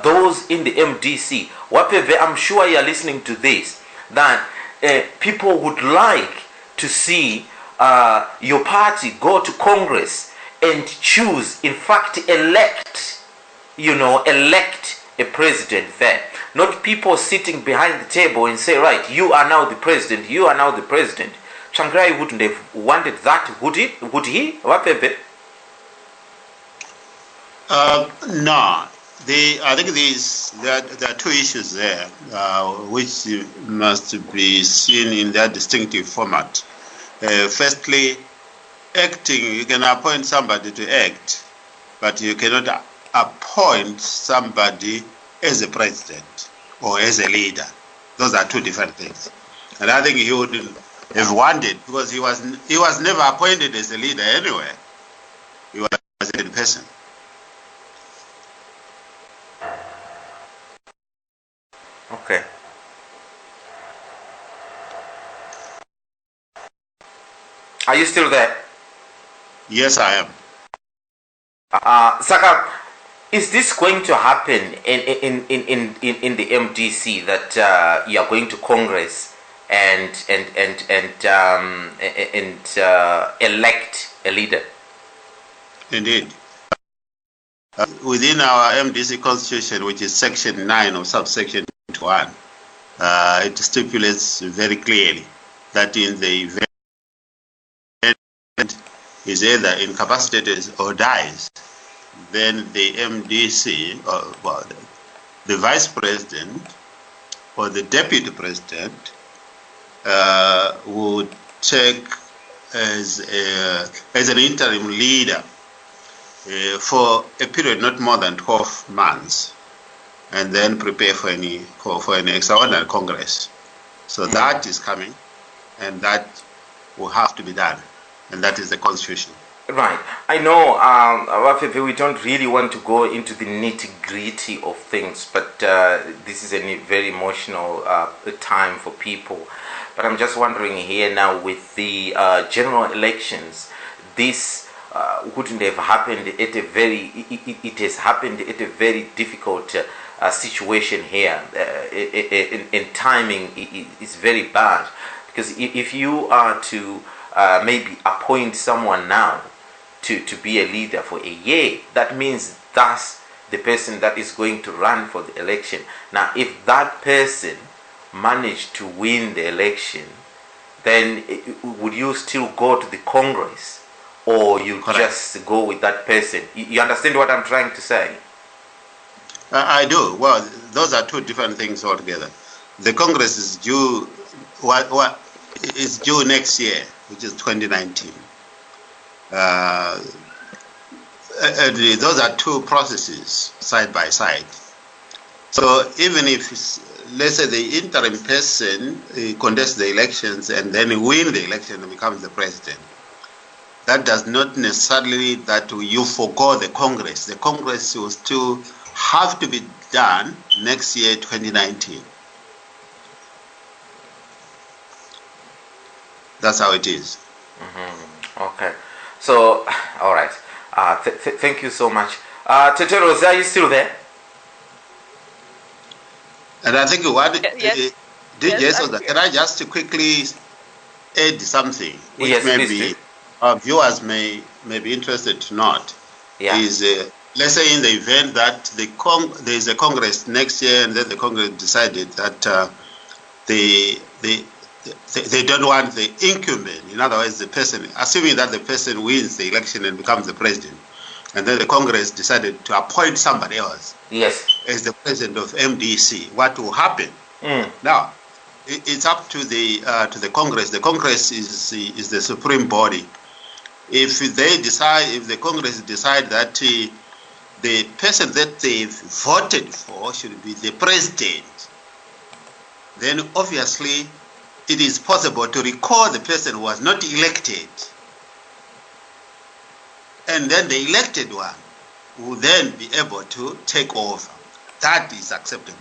those in the MDC, whatever, I'm sure you're listening to this, that people would like to see your party go to Congress and choose, in fact, elect a president there. Not people sitting behind the table and say, right, you are now the president, you are now the president. Tsvangirai wouldn't have wanted that, would he? Wapebe? No. I think there are two issues there, which must be seen in their distinctive format. Firstly, acting, you can appoint somebody to act, but you cannot appoint somebody as a president or as a leader. Those are two different things. And I think he would have wanted, because he was never appointed as a leader anyway. He was a person. Okay. Are you still there? Yes, I am. Saka, is this going to happen in the MDC that you are going to Congress and elect a leader? Indeed. Within our MDC constitution, which is section 9 of subsection 1, it stipulates very clearly that in the event is either incapacitated or dies, then the MDC, the vice president or the deputy president would take as an interim leader for a period not more than 12 months, and then prepare for an extraordinary Congress. So that is coming, and that will have to be done, and that is the Constitution. Right. I know, Wafefe, we don't really want to go into the nitty-gritty of things, but this is a very emotional time for people. But I'm just wondering here now, with the general elections, this wouldn't have happened at it has happened at a very difficult situation here, and timing is very bad, because if you are to maybe appoint someone now to be a leader for a year, that means that's the person that is going to run for the election. Now, if that person managed to win the election, then would you still go to the Congress, or you Correct. Just go with that person? You understand what I'm trying to say? I do. Well, those are two different things altogether. The Congress is due. It's due next year, which is 2019. And those are two processes side by side. So even if, let's say, the interim person contests the elections and then win the election and becomes the president, that does not necessarily that you forgo the Congress. The Congress will still have to be done next year, 2019. That's how it is. Mm-hmm. Okay. So, all right. Thank you so much. Teteros, are you still there? And I think what Yes. DJ Yes, Sodza, I'm can I just quickly add something which Yes, maybe please do. our viewers may be interested to note? Yeah. Is let's say in the event that there is a Congress next year, and then the Congress decided that they don't want the incumbent, in other words, the person, assuming that the person wins the election and becomes the president, and then the Congress decided to appoint somebody else Yes. as the president of MDC, what will happen? Now, it's up to the Congress. The Congress is the supreme body. If the Congress decide that the person that they voted for should be the president, then obviously it is possible to recall the person who was not elected, and then the elected one will then be able to take over. That is acceptable,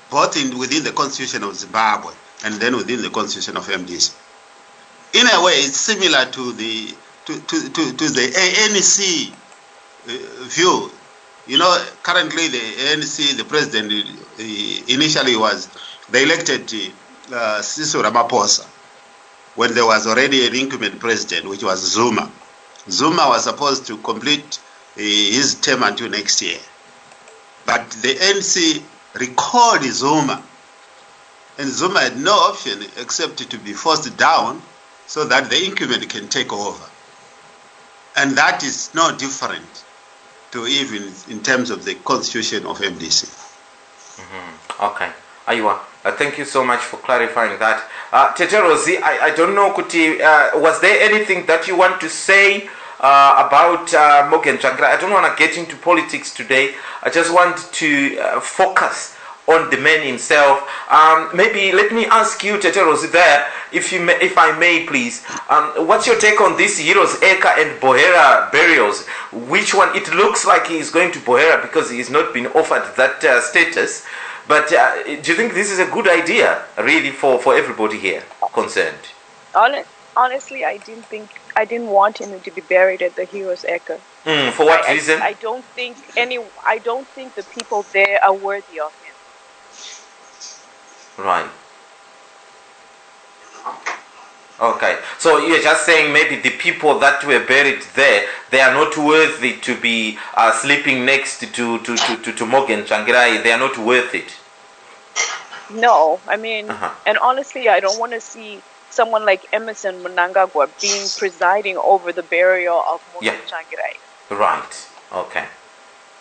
both within the constitution of Zimbabwe and then within the constitution of MDC. In a way, it's similar to the ANC view. You know, currently the ANC, the president initially was, they elected Cyril Ramaphosa when there was already an incumbent president, which was Zuma. Zuma was supposed to complete his term until next year. But the ANC recalled Zuma, and Zuma had no option except to be forced down so that the incumbent can take over. And that is no different to even in terms of the constitution of MDC. Mm-hmm. Okay. Aiwa, thank you so much for clarifying that. Tete Rosie, I don't know, was there anything that you want to say about Morgan Tsvangirai? I don't want to get into politics today. I just want to focus on the man himself. Maybe let me ask you, Tete Rosie, there, if I may, please. What's your take on this Heroes Acre and Bohera burials? Which one? It looks like he is going to Bohera because he has not been offered that status. But do you think this is a good idea, really, for everybody here concerned? Honestly, I didn't want him to be buried at the Heroes Acre. For what reason? I don't think the people there are worthy of him. Right. Okay. So you're just saying maybe the people that were buried there, they are not worthy to be sleeping next to Morgan Tsvangirai. They are not worth it. No, I mean, and honestly, I don't want to see someone like Emerson Mnangagwa presiding over the burial of Morgan Tsvangirai. Right. Okay.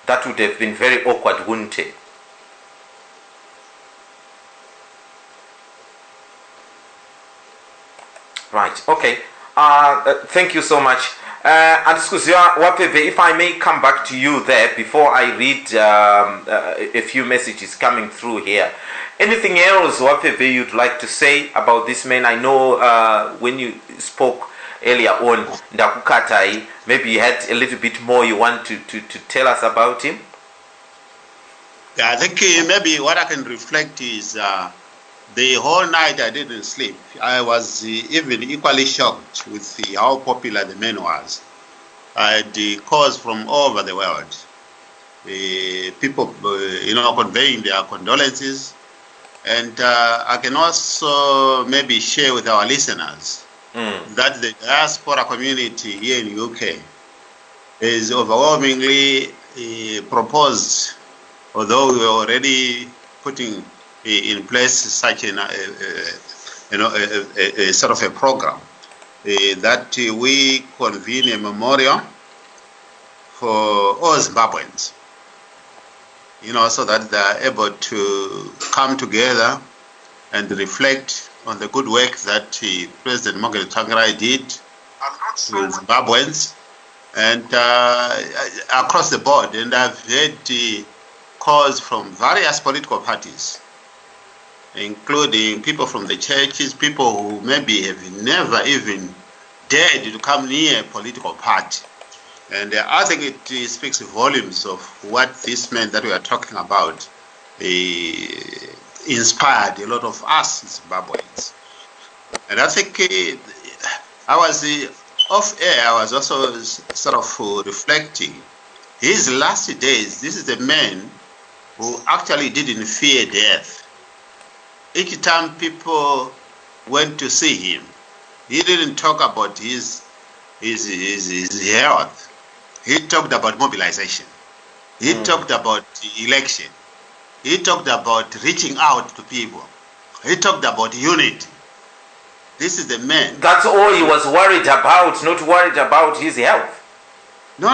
That would have been very awkward, wouldn't it? Right. Okay. Thank you so much. And if I may come back to you there before I read a few messages coming through here. Anything else, Wapeve, you'd like to say about this man? I know when you spoke earlier on, Ndakukatai, maybe you had a little bit more you want to tell us about him? Yeah, I think maybe what I can reflect is the whole night I didn't sleep. I was even equally shocked with how popular the man was. I had calls from all over the world. People, conveying their condolences. And I can also maybe share with our listeners that the diaspora community here in the UK is overwhelmingly proposed, although we were already putting in place such a sort of a program that we convene a memorial for all Zimbabweans, so that they are able to come together and reflect on the good work that President Morgan Tsvangirai did with Zimbabweans and across the board. And I've heard calls from various political parties, including people from the churches, people who maybe have never even dared to come near a political party. And I think it speaks volumes of what this man that we are talking about inspired a lot of us Zimbabweans. And I think I was off air, I was also sort of reflecting. His last days, this is the man who actually didn't fear death. Each time people went to see him, he didn't talk about his health. He talked about mobilization. He talked about election. He talked about reaching out to people. He talked about unity. This is the man. That's all he was worried about, not worried about his health. No.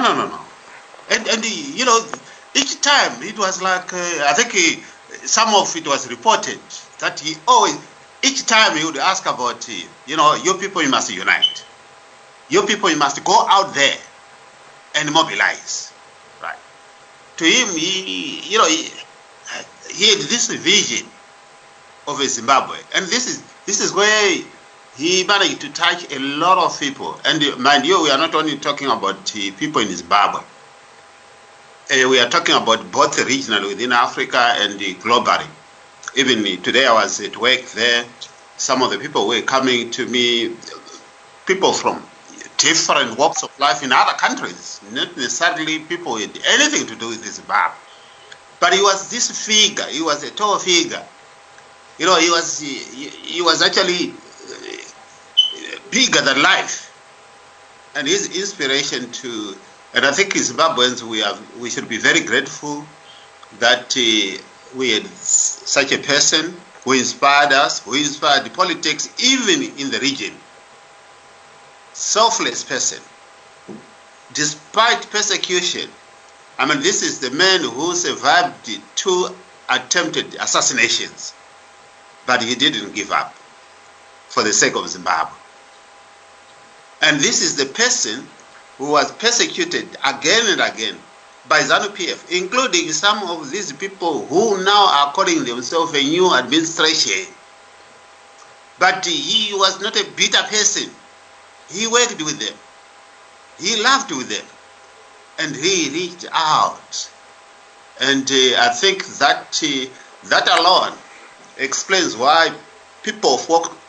And each time it was like, I think some of it was reported that he always, each time he would ask about, you people, you must unite. You people, you must go out there and mobilize, right? To him, he had this vision of Zimbabwe. And this is where he managed to touch a lot of people. And mind you, we are not only talking about people in Zimbabwe. We are talking about both regionally within Africa and globally. Even today I was at work there. Some of the people were coming to me, people from different walks of life in other countries, not necessarily people with anything to do with Zimbabwe. But he was this figure, he was a tall figure. You know, he was actually bigger than life. And his inspiration to, and I think Zimbabweans, we should be very grateful that we had such a person who inspired us, who inspired the politics even in the region. Selfless person. Despite persecution, I mean, this is the man who survived 2 attempted assassinations, but he didn't give up for the sake of Zimbabwe. And this is the person who was persecuted again and again by ZANU-PF, including some of these people who now are calling themselves a new administration. But he was not a bitter person. He worked with them. He laughed with them. And he reached out. And I think that alone explains why people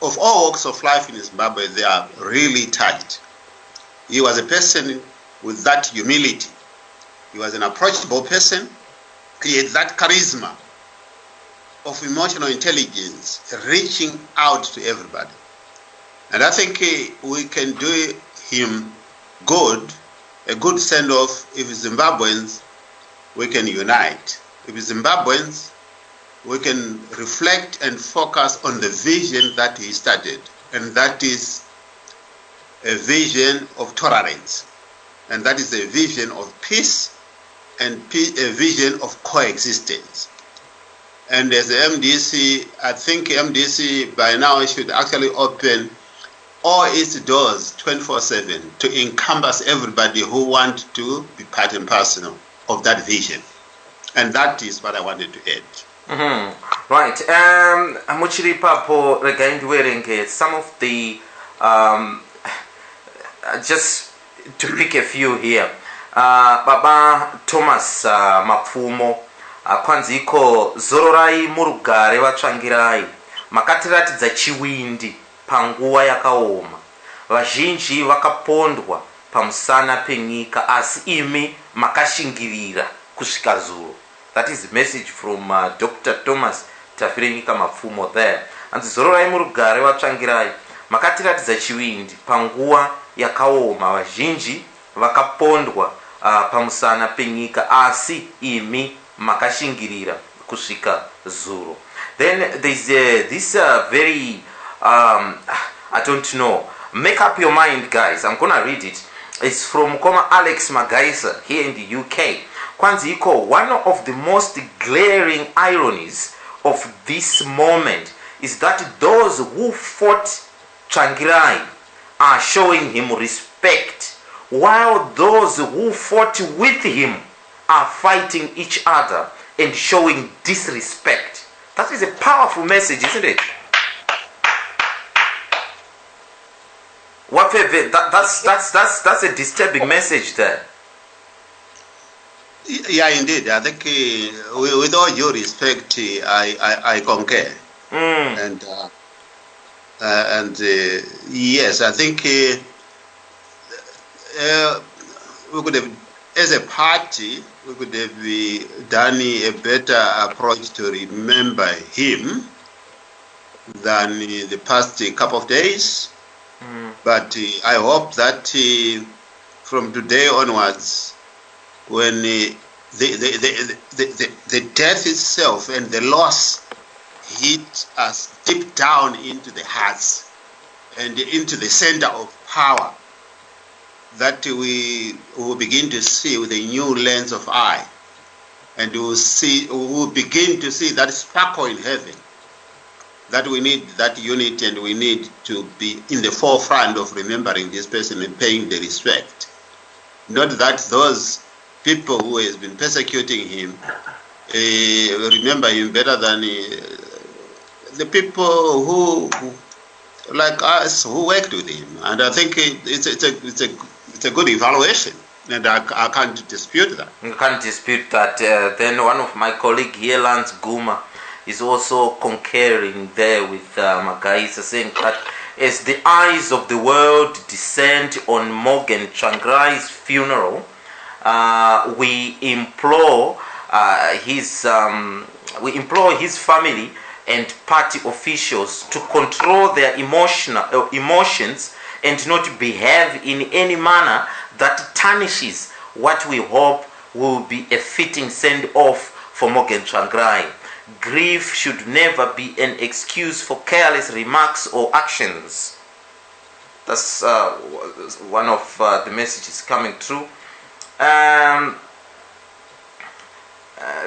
of all walks of life in Zimbabwe, they are really touched. He was a person with that humility. He was an approachable person. He had that charisma of emotional intelligence, reaching out to everybody. And I think we can do him good, a good send-off if Zimbabweans, we can unite. If Zimbabweans, we can reflect and focus on the vision that he started, and that is a vision of tolerance, and that is a vision of peace and a vision of coexistence. And as the MDC, I think MDC by now should actually open all its doors 24/7 to encompass everybody who wants to be part and parcel of that vision. And that is what I wanted to add. Right. Muchiri papo regain ndiwerenge some of the just to pick a few here. Baba Thomas Mapfumo kwanziko zororai murugare vatsvangirai makatiratidza chiwindi panguva yakaoma vazhinji vakapondwa pamusana penyika asi imi makashingirira kusvika zuro. That is the message from Dr. Thomas Tafirenyika Mapfumo there. Anzi zororai murugare vatsvangirai makatiratidza chiwindi panguva yakaoma vazhinji vakapondwa pamusana penyika asi imi makashingirira kusvika zuro. Then there's this very I don't know, make up your mind guys, I'm gonna read it. It's from Koma Alex Magaisa here in the UK. Kwanziko, one of the most glaring ironies of this moment is that those who fought Tsvangirai are showing him respect, while those who fought with him are fighting each other and showing disrespect. That is a powerful message, isn't it? That's a disturbing message there. Yeah, indeed. I think with all due respect, I concur. And yes, I think we could have, as a party, we could have done a better approach to remember him than the past couple of days. But I hope that from today onwards, when the death itself and the loss hit us deep down into the hearts and into the center of power, that we will begin to see with a new lens of eye, and we will begin to see that sparkle in heaven, that we need that unity, and we need to be in the forefront of remembering this person and paying the respect. Not that those people who has been persecuting him remember him better than the people who like us who worked with him, and I think it's a good evaluation, and I can't dispute that. You can't dispute that. Then one of my colleagues here, Lance Guma, is also concurring there with Magaisa, saying that as the eyes of the world descend on Morgan Tsvangirai's funeral, we implore his family and party officials to control their emotions and not behave in any manner that tarnishes what we hope will be a fitting send-off for Morgan Tsvangirai. Grief should never be an excuse for careless remarks or actions. That's one of the messages coming through.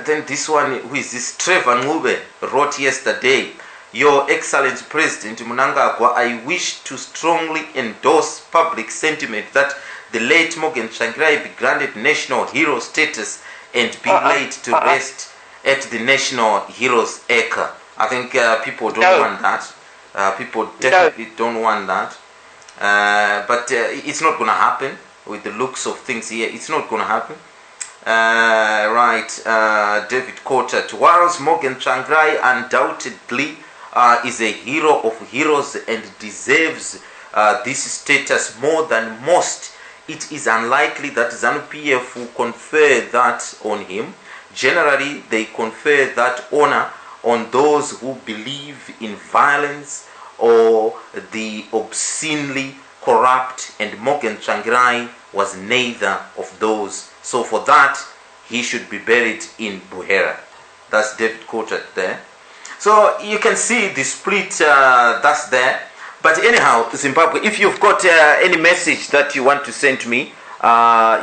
Then this one, who is this? Trevor Ngube wrote yesterday, Your Excellency President Mnangagwa, I wish to strongly endorse public sentiment that the late Morgan Tsvangirai be granted national hero status and be laid to rest at the National Heroes Acre. I think people don't want that. People definitely don't want that. But it's not going to happen with the looks of things here. It's not going to happen. David Cotter. Whilst Morgan Tsvangirai undoubtedly is a hero of heroes and deserves this status more than most, it is unlikely that ZANU-PF will confer that on him. Generally, they confer that honor on those who believe in violence or the obscenely corrupt, and Morgan Tsvangirai was neither of those. So for that, he should be buried in Buhera. That's David quoted there. So you can see the split that's there. But anyhow, Zimbabwe, if you've got any message that you want to send to me,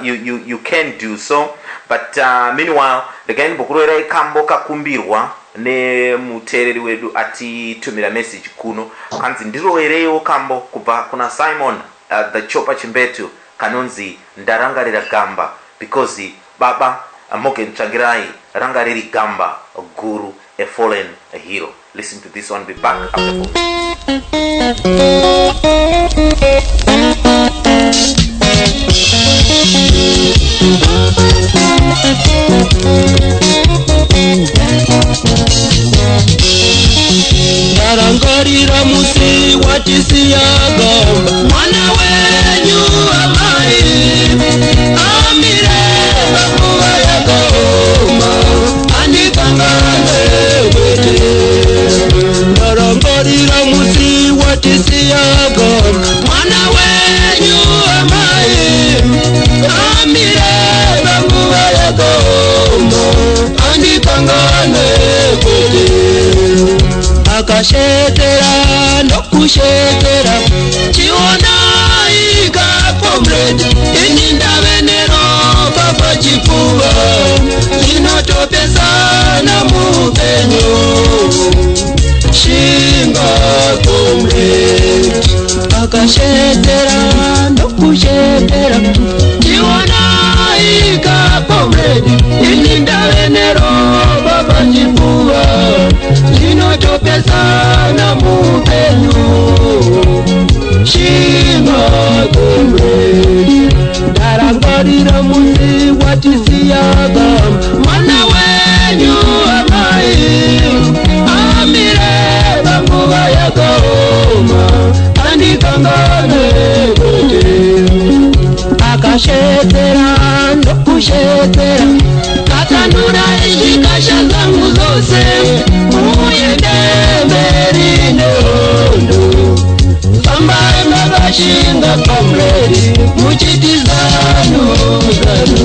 you can do so. But meanwhile, again, Bukurera ikambo kakumbirwa ne mutereri wedu ati tumira message kuno. Kanzi ndirowereyo kambo kuba kuna Simon the Chopa Chimbetu kanonzi ndarangarira gamba because Baba Morgan Tsvangirai rangariri gamba guru, a fallen hero. Listen to this one, be back after 4. Ndarangarira musi watisiyaga mwana wenyu amai amire bakuwa yakoma andikangane wete. Ndarangarira musi watisiyaga mwana wenyu amai amire bakuwa yakoma andikangane wete. Akashetera nokushetera chiona ika comrade ininda venero baba chifuva inotopesana mupenyo shinga comrade. Akashetera nokushetera chiona ika comrade ininda venero baba chifuva inotopesana mupenyu shinga comrade. Ndarangarira musi watisiyaga mwana wenyu amai amire bakuwa yakoma andikangane wete. Akashetera ndokushetera katanura ishikasha zangu zose muyende mberi neondo fambaye mabashinga comrade muchitizano zano.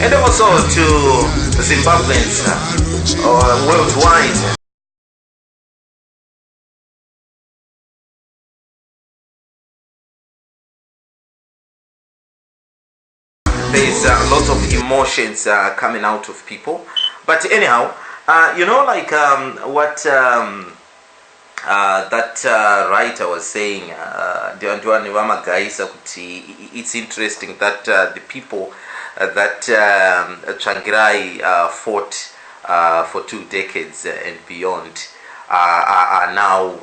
And also to Zimbabweans worldwide. There's a lot of emotions coming out of people. But anyhow, what that writer was saying, it's interesting that the people that Tsvangirai fought for 2 decades and beyond are now,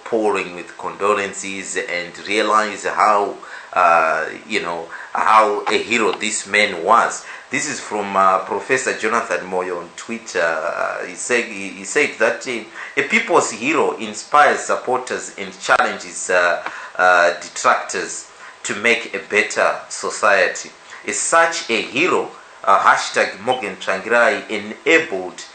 pouring with condolences and realize how, how a hero this man was. This is from Professor Jonathan Moyo on Twitter. He said that a people's hero inspires supporters and challenges detractors to make a better society. Is such a hero, hashtag Morgan Tsvangirai, enabled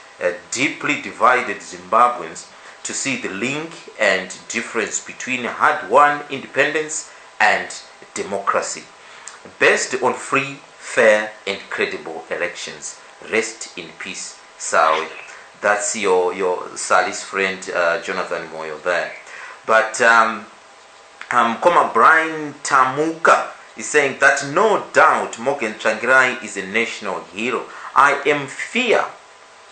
deeply divided Zimbabweans to see the link and difference between hard-won independence and democracy, based on free, fair, and credible elections. Rest in peace, Sawi. That's your Sally's friend Jonathan Moyo there. But Brian Tamuka is saying that no doubt Morgan Tsvangirai is a national hero. I am fear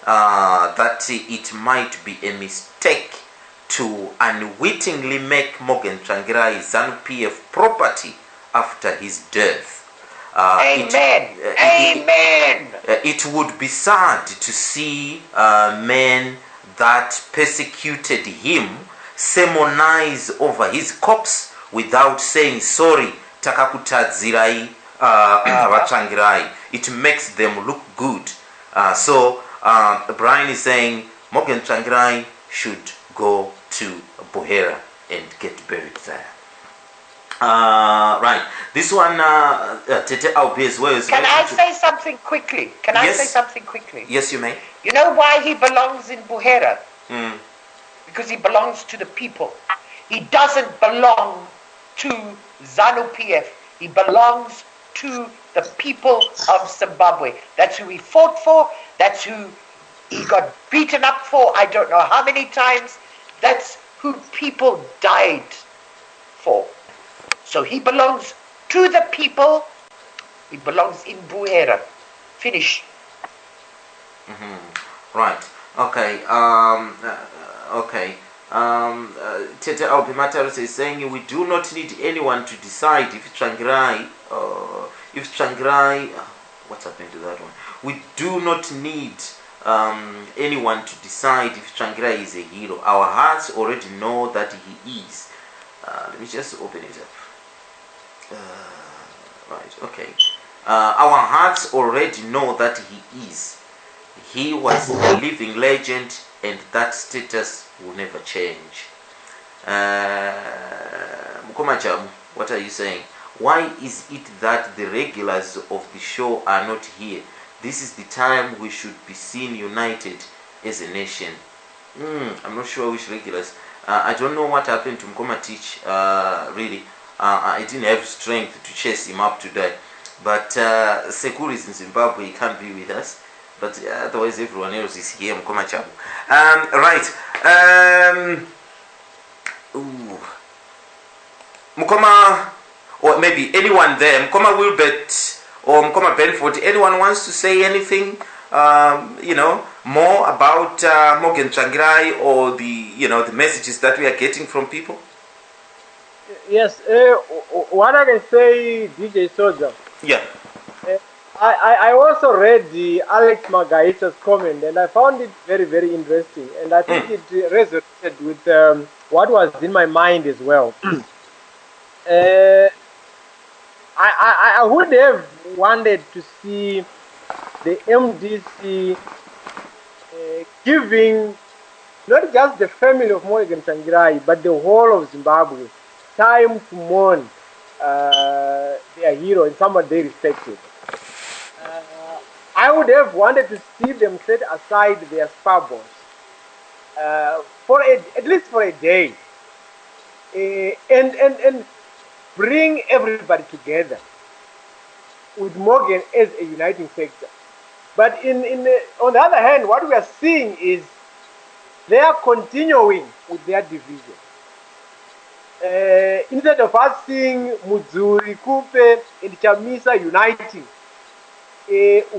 that it might be a mistake to unwittingly make Morgan Tsvangirai ZANU-PF property after his death. Amen. Amen. It would be sad to see men that persecuted him sermonize over his corpse without saying sorry. Takakutadzirai Tsvangirai. It makes them look good. So Brian is saying Morgan Tsvangirai should go to Buhera and get buried there. Right. This one, Tete Albi as well. Can I say something quickly? Yes. Say something quickly? Yes, you may. You know why he belongs in Buhera? Mm. Because he belongs to the people. He doesn't belong to ZANU-PF. He belongs to the people of Zimbabwe. That's who he fought for. That's who he got beaten up for. I don't know how many times. That's who people died for. So he belongs to the people. He belongs in Buhera. Finish. Mm-hmm. Right. Okay. Okay. Tete Alpimataris is saying we do not need anyone to decide if Tsvangirai, what's happened to that one? We do not need anyone to decide if Tsvangirai is a hero. Our hearts already know that he is. Let me just open it up. Right, okay. Our hearts already know that he is. He was a living legend, and that status will never change. Mukomajamu, what are you saying? Why is it that the regulars of the show are not here? This is the time we should be seen united as a nation. I'm not sure which regulars. I don't know what happened to Mkoma Teach, really. I didn't have strength to chase him up today. But Sekuru is in Zimbabwe, he can't be with us. But otherwise everyone else is here, Mkoma Chabu. Right. Mkoma, or maybe anyone there, Mkoma Wilbert or Mkoma Benford, anyone wants to say anything, more about Morgan Tsvangirai or the messages that we are getting from people? Yes, what I can say, DJ Sodza. Yeah. I also read the Alex Magaisa's comment, and I found it very, very interesting, and I think it resonated with what was in my mind as well. I would have wanted to see the MDC giving not just the family of Morgan Tsvangirai, but the whole of Zimbabwe time to mourn their hero and somebody they respected. I would have wanted to see them set aside their squabbles at least for a day, and bring everybody together with Morgan as a uniting factor. But on the other hand, what we are seeing is they are continuing with their division. Instead of us seeing Mudzuri, Kupe, and Chamisa uniting,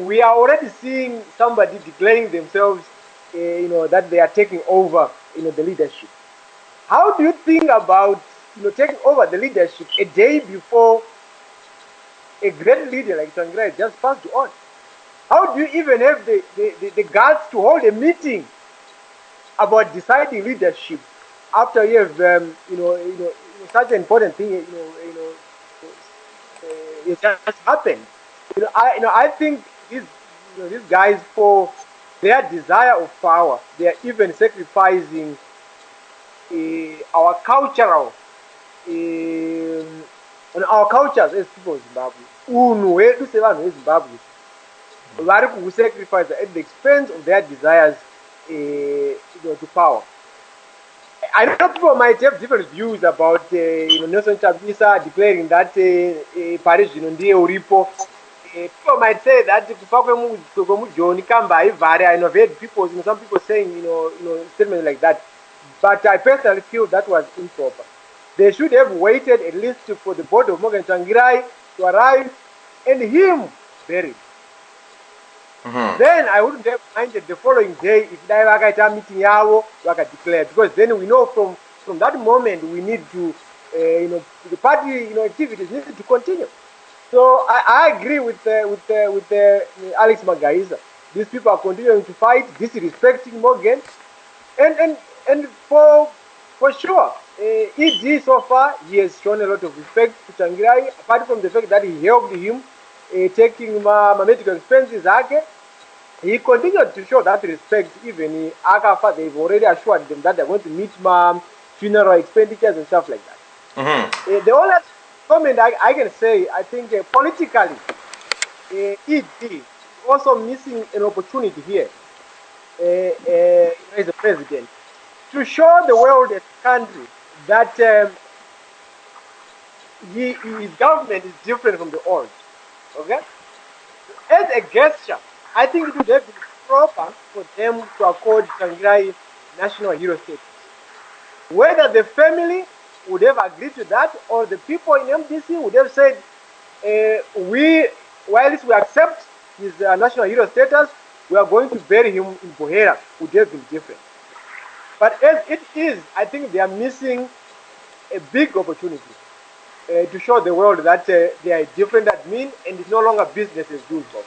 we are already seeing somebody declaring themselves, that they are taking over, the leadership. How do you think about, taking over the leadership a day before a great leader like Tsvangirai just passed on? How do you even have the guts to hold a meeting about deciding leadership after you have, such an important thing, it just happened? I think these guys, for their desire of power, they are even sacrificing our cultural, our cultures as people of Zimbabwe. Zimbabwe. We sacrifice at the expense of their desires to power. I know people might have different views about Nelson Chamisa declaring that Paris ndiye uripo. People might say that John Kamba Ivare. I know I've heard people, some people saying statements like that. But I personally feel that was improper. They should have waited at least for the body of Morgan Tsvangirai to arrive and him buried. Mm-hmm. Then I wouldn't have minded the following day if they were meeting Yawo, declare, because then we know from that moment we need to, the party, activities need to continue. So I agree with Alex Magaisa. These people are continuing to fight, disrespecting Morgan, and for sure, ED so far he has shown a lot of respect to Tsvangirai, apart from the fact that he helped him taking my medical expenses. he continued to show that respect. Even Akafa, they've already assured them that they're going to meet mom, funeral expenditures and stuff like that. The only comment I can say, I think politically, ED is also missing an opportunity here as a president to show the world as a country that his government is different from the old. Okay? As a gesture, I think it would have been proper for them to accord Tsvangirai national hero status. Whether the family would have agreed to that or the people in MDC would have said, whilst we accept his national hero status, we are going to bury him in Buhera, would have been different. But as it is, I think they are missing a big opportunity to show the world that they are different admin and it's no longer business as usual.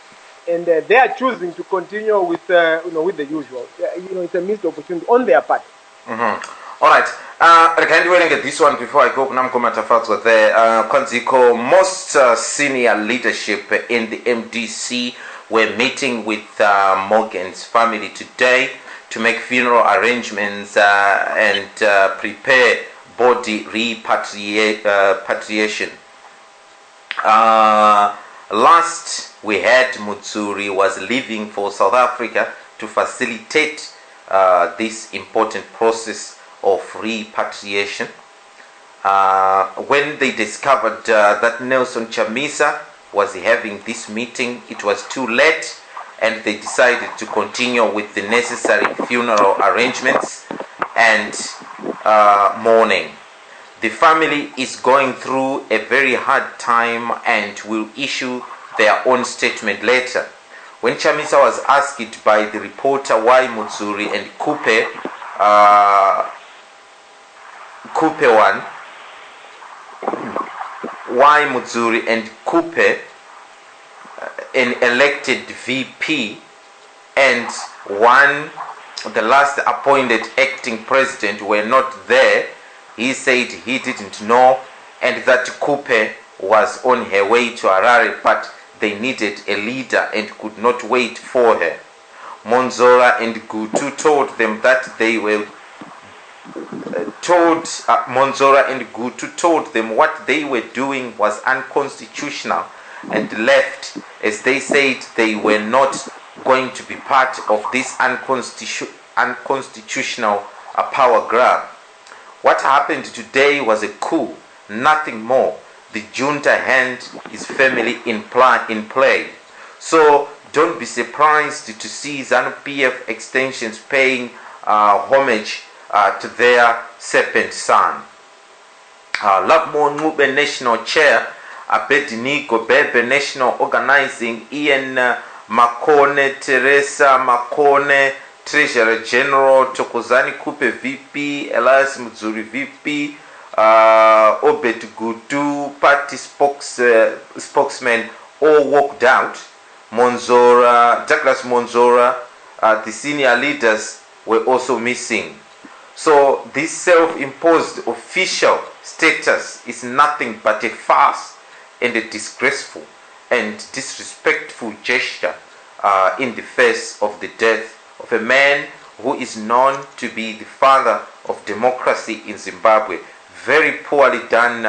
And they are choosing to continue with the usual. It's a missed opportunity on their part. All right. Can you get this one before I go? There, Konziko, most senior leadership in the MDC were meeting with Morgan's family today to make funeral arrangements and prepare body repatriation. Last we heard Mutsuri was leaving for South Africa to facilitate this important process of repatriation. When they discovered that Nelson Chamisa was having this meeting, it was too late and they decided to continue with the necessary funeral arrangements and mourning. The family is going through a very hard time and will issue their own statement later. When Chamisa was asked by the reporter why Mutsuri and Kupe an elected VP and the last appointed acting president were not there, he said he didn't know and that Kupe was on her way to Harare, but they needed a leader and could not wait for her. Monzora and Gutu told them that they were what they were doing was unconstitutional and left, as they said they were not going to be part of this unconstitutional power grab. What happened today was a coup, nothing more. The junta hand his family in play. So don't be surprised to see ZANU-PF extensions paying homage to their serpent son. Labmo Ngube National Chair, Abednego Bebe National Organizing, Ian Makone, Teresa Makone, Treasurer General, Tokozani Kupe VP, Elias Mutsuri VP, Obed Gudu, party spokesman, all walked out. Douglas Monzora, the senior leaders were also missing. So this self-imposed official status is nothing but a farce and a disgraceful and disrespectful gesture in the face of the death of a man who is known to be the father of democracy in Zimbabwe. Very poorly done,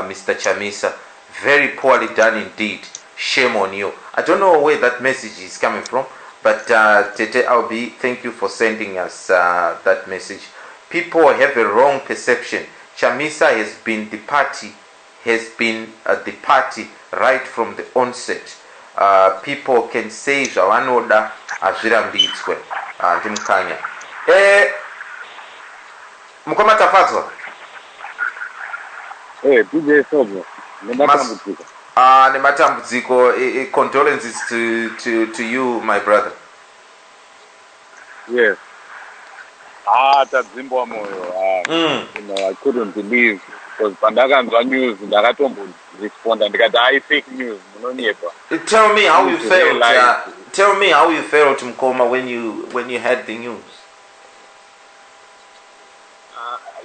Mr. Chamisa. Very poorly done indeed. Shame on you. I don't know where that message is coming from, but Tete Albi, thank you for sending us that message. People have a wrong perception. Chamisa has been the party right from the onset. People can say zvavanoda hazvirambitswe ndimukanya. Mukoma tafadzwa. DJ Sodza. Nematambudziko. Condolences to you, my brother. Yes. Tadzimbwa moyo. I couldn't believe because pandakanzwa news ndakatomboresponda ndikati fake news munonyepa. Tell me how you felt. Tell me how you felt, Mkoma, when you heard the news.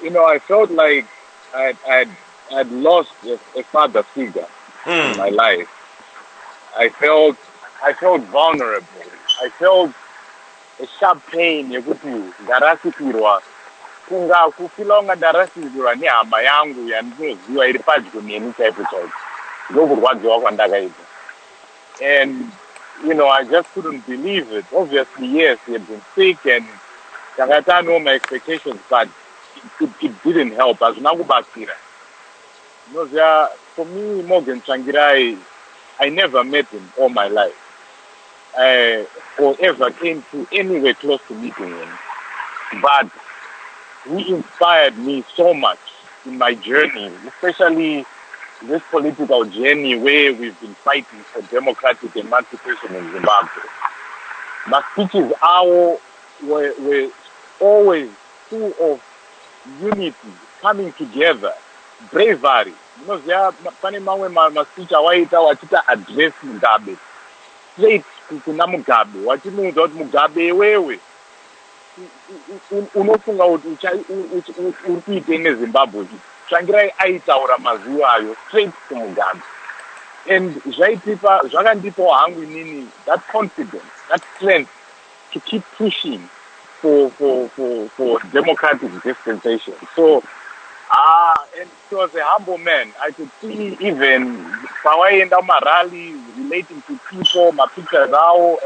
I felt like I'd lost a father figure in my life. I felt vulnerable. I felt a sharp pain yekuti ndarasikirwa kunga kufila unga ndarasikirwa nehama yangu yandinoziva iri padyo neni chaipo chaipo ndokurwadziwa kwandakaita. And I just couldn't believe it. Obviously, yes, he had been sick and I know my expectations, but it didn't help. As Nagubatira. For me, Morgan Tsvangirai, I never met him all my life. Or ever came to anywhere close to meeting him. But he inspired me so much in my journey, especially this political journey where we've been fighting for democratic emancipation in Zimbabwe. My speeches were always full of unity, coming together, bravery. Pane mamwe maspeech awaita wachita address Mugabe, straight kuna Mugabe, wachimuudza kuti Mugabe iwewe unofunga kuti uri kuite neZimbabwe. Tsvangirai aitaura mazwi ayo straight to Mugabe. And zvakandipawo hangu inini that confidence, that strength to keep pushing for democratic dispensation. So and he was a humble man. I could see even pawaenda marally relating to people, my pictures out,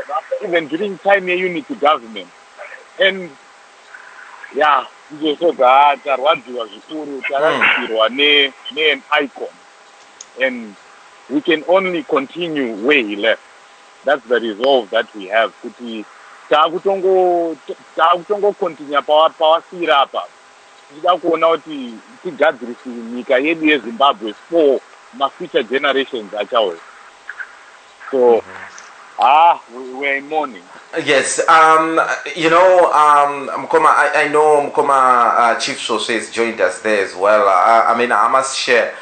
even during time of unity government. And yeah, tarwadziwa zvikuru, tarazikirwa ne-an icon. And we can only continue where he left. That's the resolve that we have. Kuti takutongo continue pawasira apa. Tida kuona kuti tigadzirisi nyika yedu yeZimbabwe for my future generations achauya. So we're in mourning. Yes, Mkoma, I know Mkoma Chief Sose has joined us there as well. I must share.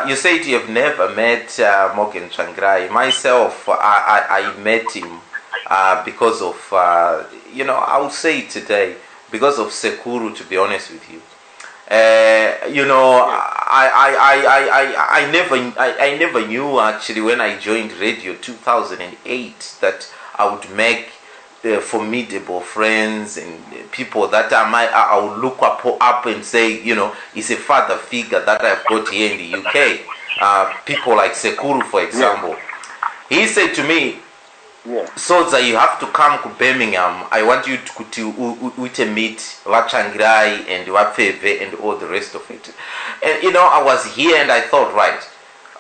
You said you have never met Morgan Tsvangirai. Myself, I met him because of, I would say today, because of Sekuru, to be honest with you. I never knew actually when I joined radio 2008 that I would make formidable friends and people that I would look up and say, is a father figure that I've got here in the UK. People like Sekuru, for example. Yeah. He said to me, Sodza, you have to come to Birmingham. I want you to meet Tsvangirai and Wapfeve and all the rest of it. And I was here and I thought, right,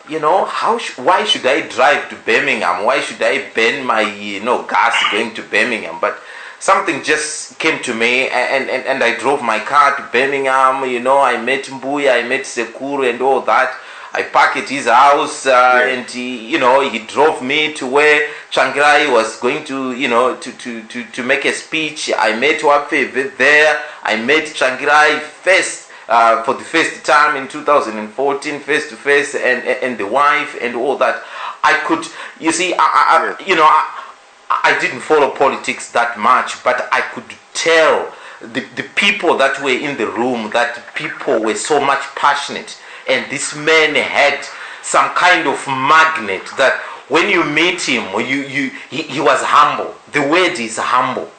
why should I drive to Birmingham? Why should I burn my gas going to Birmingham? But something just came to me and I drove my car to Birmingham. I met Mbuya, I met Sekuru and all that. I parked at his house and he drove me to where Tsvangirai was going to make a speech. I met Wapfeve there. I met Tsvangirai for the first time in 2014, face to face, and the wife and all that. I could, I didn't follow politics that much, but I could tell the people that were in the room that people were so much passionate. And this man had some kind of magnet that when you meet him, he was humble. The word is humble.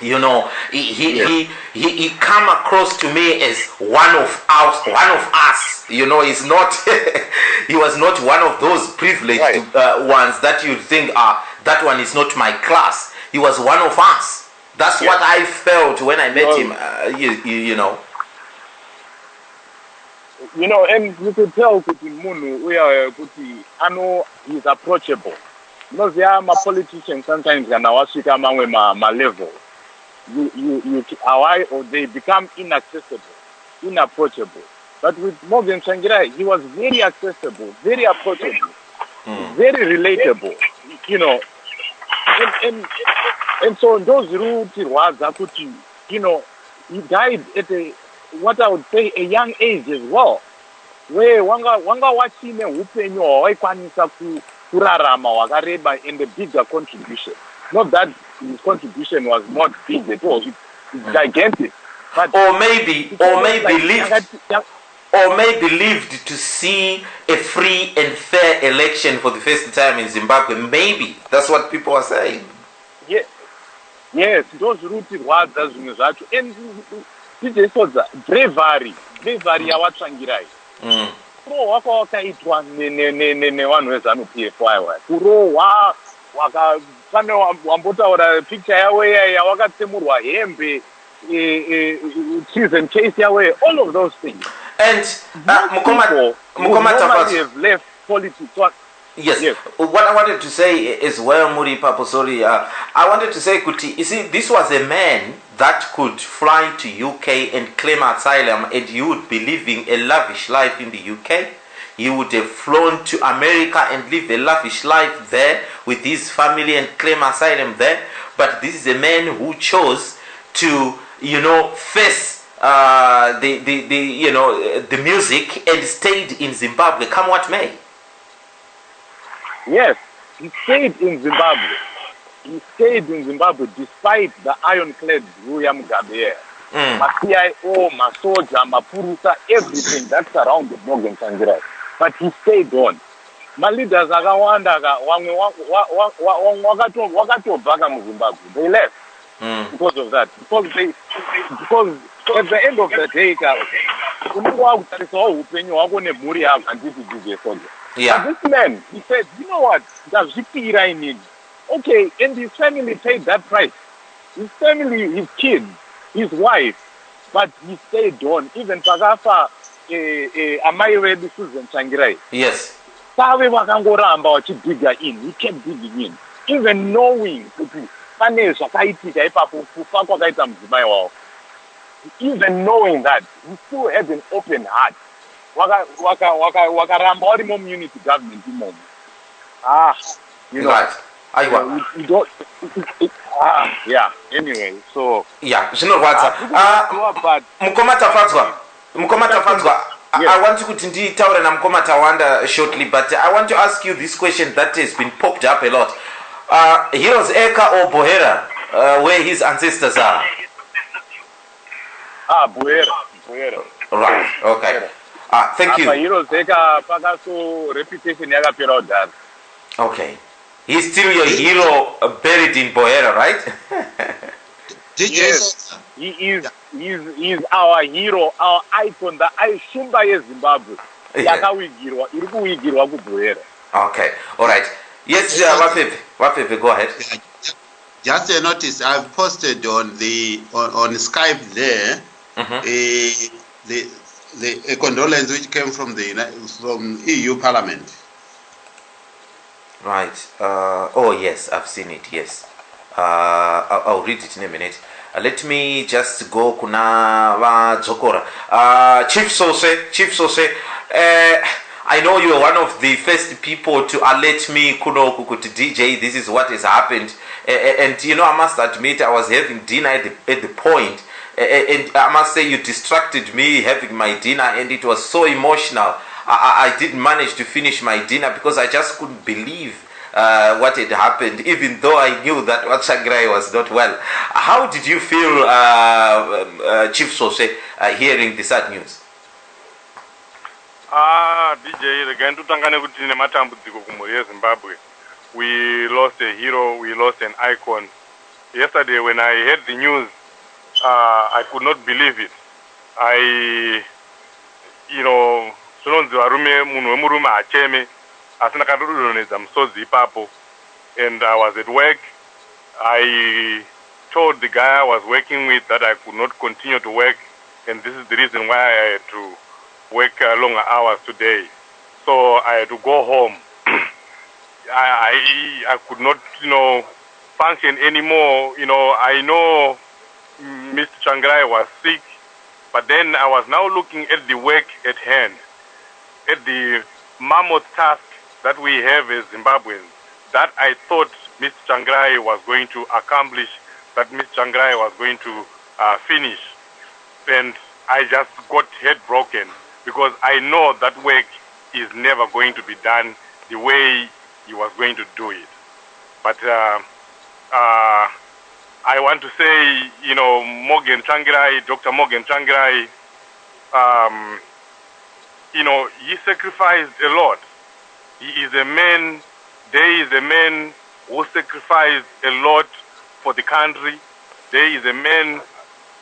Yeah. He come across to me as one of us. He's not. He was not one of those privileged ones that you think that one is not my class. He was one of us. That's what I felt when I met him. And you could tell Kuti Munu, I know he's approachable. There are my politicians sometimes and my level. Or they become inaccessible, inapproachable. But with Morgan Tsvangirai, he was very accessible, very approachable, very relatable. And so those roots was he died at what I would say a young age as well, where wanga wachine upenyu hwawaikwanisa kurarama wakareba in the bigger contribution. Not that his contribution was not big at all; it's gigantic. But or maybe lived to see a free and fair election for the first time in Zimbabwe. Maybe that's what people are saying. Yes, ndozviri kutirwadza zvimwe zvacho. And DJ Sodza, bravery yawatsvangirai. Kurohwa kwawakaitwa nevanhu vezanu-PF waiwai. Kurohwa pane wambotaura picture yawo yawakatsemurwa hembe, treason case yawo, all of those things. And Mukoma normally have left politics. Yes. What I wanted to say is, well, Muri Papo, sorry, I wanted to say, Kuti, you see, this was a man that could fly to UK and claim asylum, and he would be living a lavish life in the UK. He would have flown to America and live a lavish life there with his family and claim asylum there. But this is a man who chose to, face the music and stayed in Zimbabwe, come what may. Yes, he stayed in Zimbabwe. He stayed in Zimbabwe despite the ironclad Ruya Mugabe. CIO, Sodza, Mapurusa, everything that surrounded Morgan Tsvangirai. But he stayed on. My leaders akawanda wakatobhaka muZimbabwe. They left because of that. Because at the end of the day, Yeah. But this man, he said, you know what? I need. Okay, and his family paid that price. His family, his kids, his wife, but he stayed on. Even Pagafa, Amai Susan Tsvangirai. Yes. He kept digging in. Even knowing even knowing that, he still had an open heart. Wakaramba ori mu unity government imomo. Right. You don't. Yeah. Anyway, so. Yeah. Zvinorwadza. Mukoma Tafadzwa. I want to continue taura na Mukoma Tawanda shortly, but I want to ask you this question that has been popped up a lot. Heroes Eka or Bohera, where his ancestors are? Bohera. Right. Okay. Thank you. Okay. He's still your hero buried in Bohera, right? Yes. He is our hero, our icon, the Shumba Zimbabwe. Okay. All right. Yes, Wafepe, go ahead. Just a notice, I've posted on Skype there a condolence which came from EU Parliament. Right. Oh yes, I've seen it. Yes. I'll read it in a minute. Let me just go kuna Zokora. Chief Sose. I know you are one of the first people to alert me, Kuno Kukuti DJ, this is what has happened. And I must admit, I was having dinner at the point. And I must say, you distracted me having my dinner, and it was so emotional. I didn't manage to finish my dinner because I just couldn't believe what had happened, even though I knew that Tsvangirai was not well. How did you feel, Chief Sose, hearing the sad news? DJ, again, Zimbabwe. We lost a hero, we lost an icon. Yesterday, when I heard the news, I could not believe it. And I was at work. I told the guy I was working with that I could not continue to work, and this is the reason why I had to work longer hours today. So I had to go home. I could not, function anymore. I know Mr. Tsvangirai was sick, but then I was now looking at the work at hand, at the mammoth task that we have as Zimbabweans, that I thought Mr. Tsvangirai was going to accomplish, that Mr. Tsvangirai was going to finish. And I just got heartbroken because I know that work is never going to be done the way he was going to do it. But I want to say, Morgan Tsvangirai, Dr. Morgan Tsvangirai, he sacrificed a lot. He is a man, there is a man who sacrificed a lot for the country. There is a man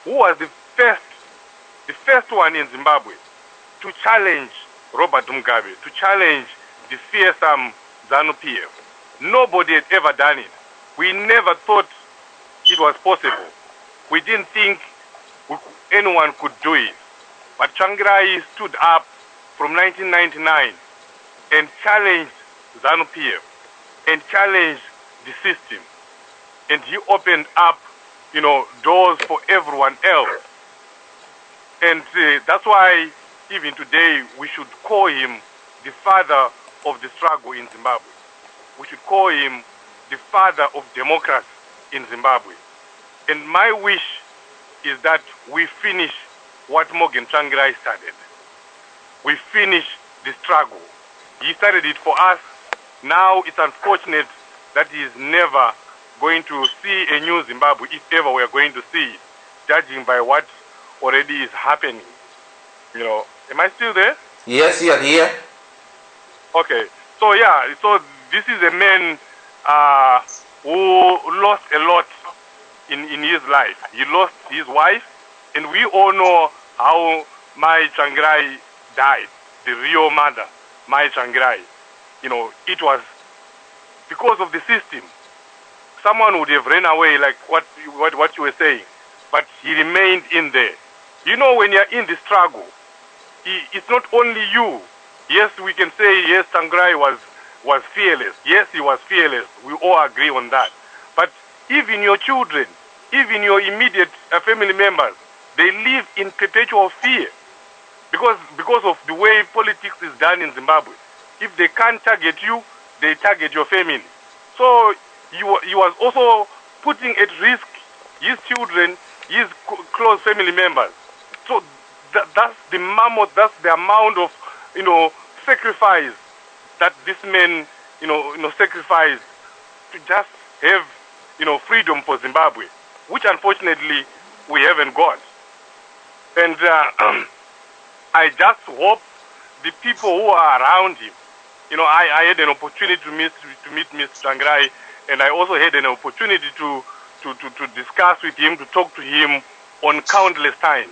who was the first one in Zimbabwe to challenge Robert Mugabe, to challenge the fearsome ZANU-PF. Nobody had ever done it. We never thought it was possible. We didn't think anyone could do it. But Tsvangirai stood up from 1999 and challenged ZANU-PF and challenged the system. And he opened up, doors for everyone else. And that's why even today we should call him the father of the struggle in Zimbabwe. We should call him the father of democracy in Zimbabwe. And my wish is that we finish what Morgan Tsvangirai started. We finish the struggle. He started it for us. Now it's unfortunate that he is never going to see a new Zimbabwe, if ever we are going to see it, judging by what already is happening. Am I still there? Yes, you are here. Okay. So this is a man who lost a lot in his life. He lost his wife, and we all know how Mai Tsvangirai died, the real mother, Mai Tsvangirai. It was because of the system. Someone would have ran away, like what you were saying, but he remained in there. When you're in the struggle, it's not only you. Yes, we can say, yes, Tsvangirai was fearless. Yes, he was fearless. We all agree on that. But even your children, even your immediate family members, they live in perpetual fear because of the way politics is done in Zimbabwe. If they can't target you, they target your family. So he was also putting at risk his children, his close family members. So that's the mammoth, that's the amount of sacrifice that this man sacrificed to just have freedom for Zimbabwe, which unfortunately we haven't got. And I just hope the people who are around him, I had an opportunity to meet Mr. Tsvangirai, and I also had an opportunity to discuss with him, to talk to him on countless times.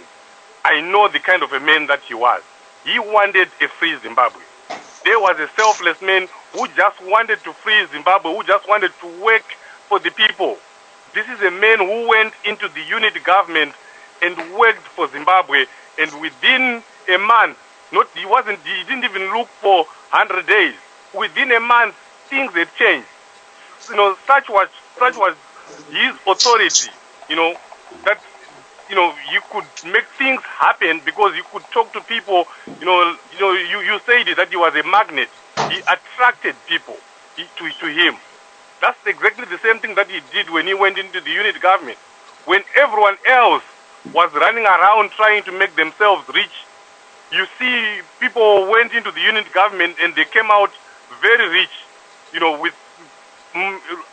I know the kind of a man that he was. He wanted a free Zimbabwe. There was a selfless man who just wanted to free Zimbabwe, who just wanted to work for the people. This is a man who went into the unit government and worked for Zimbabwe, and within a month, he didn't even look for 100 days. Within a month, things had changed. Such was his authority, that you could make things happen because you could talk to people. You said that he was a magnet. He attracted people to him. That's exactly the same thing that he did when he went into the unit government. When everyone else was running around trying to make themselves rich, you see people went into the unit government and they came out very rich, with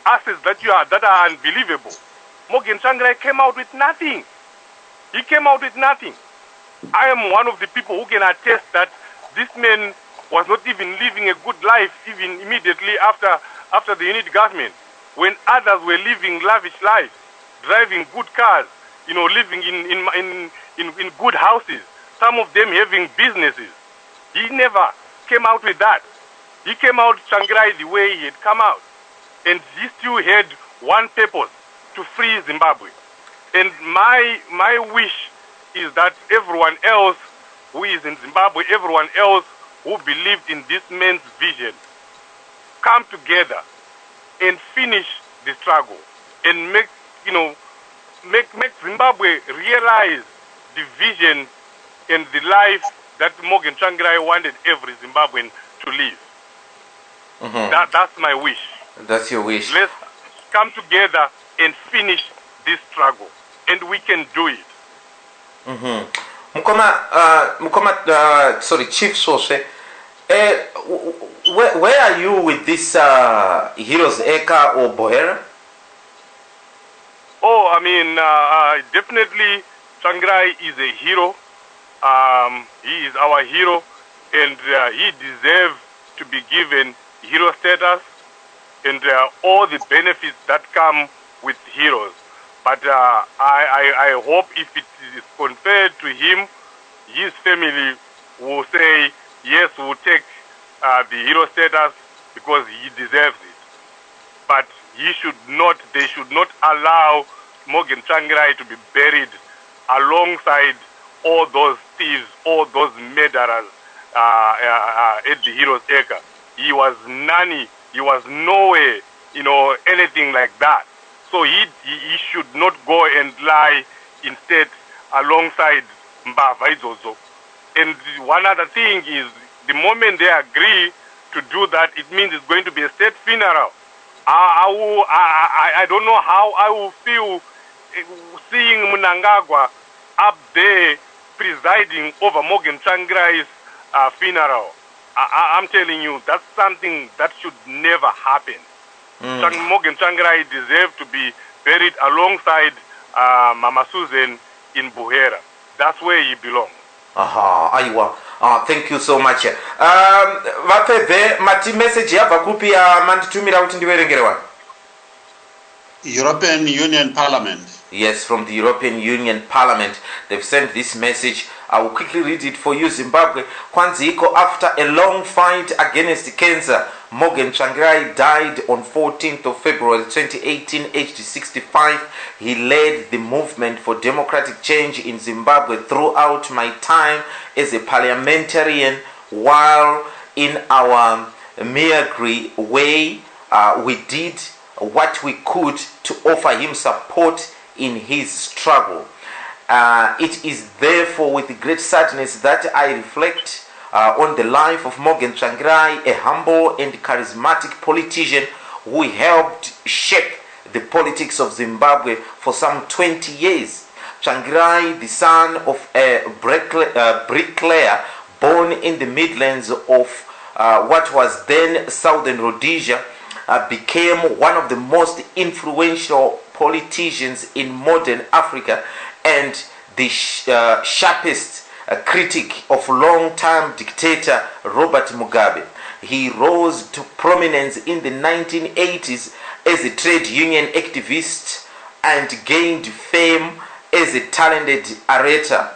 assets that are unbelievable. Morgan Tsvangirai came out with nothing. He came out with nothing. I am one of the people who can attest that this man was not even living a good life even immediately after the unit government, when others were living lavish lives, driving good cars, living in good houses, some of them having businesses. He never came out with that. He came out Tsvangirai the way he had come out. And he still had one purpose, to free Zimbabwe. And my wish is that everyone else who is in Zimbabwe, everyone else who believed in this man's vision, come together and finish the struggle and make Zimbabwe realize the vision and the life that Morgan Tsvangirai wanted every Zimbabwean to live. Mm-hmm. That's my wish. That's your wish. Let's come together and finish this struggle, and we can do it. Mm-hmm. Sorry, Chief Sose, where are you with this Heroes Eka or Bohera? Oh, I mean, definitely Tsvangirai is a hero. He is our hero, and he deserves to be given hero status and all the benefits that come with heroes. But I hope if it is conferred to him, his family will say, yes, we'll take the hero status because he deserves it. But they should not allow Morgan Tsvangirai to be buried alongside all those thieves, all those murderers at the Heroes Acre. He was none, he was nowhere, anything like that. So he should not go and lie instead alongside Mbava Izozo. And one other thing is, the moment they agree to do that, it means it's going to be a state funeral. I don't know how I will feel seeing Mnangagwa up there presiding over Morgan Tsvangirai's funeral. I'm telling you, that's something that should never happen. Morgan Tsvangirai deserves to be buried alongside Mama Susan in Buhera. That's where he belongs. Aiwa. Thank you so much. Vapeve mati message yabva kupi ya manditumira kuti ndiverengere wani? European Union Parliament. Yes, from the European Union Parliament. They've sent this message. I will quickly read it for you. Zimbabwe. Kwanziko, after a long fight against cancer, Morgan Tsvangirai died on 14th of February 2018, aged 65. He led the movement for democratic change in Zimbabwe throughout my time as a parliamentarian, while in our Miagri way, we did what we could to offer him support in his struggle. It is therefore with great sadness that I reflect on the life of Morgan Tsvangirai, a humble and charismatic politician who helped shape the politics of Zimbabwe for some 20 years. Tsvangirai, the son of a bricklayer born in the Midlands of what was then Southern Rhodesia, became one of the most influential politicians in modern Africa and the sharpest critic of long-time dictator Robert Mugabe. He rose to prominence in the 1980s as a trade union activist and gained fame as a talented orator,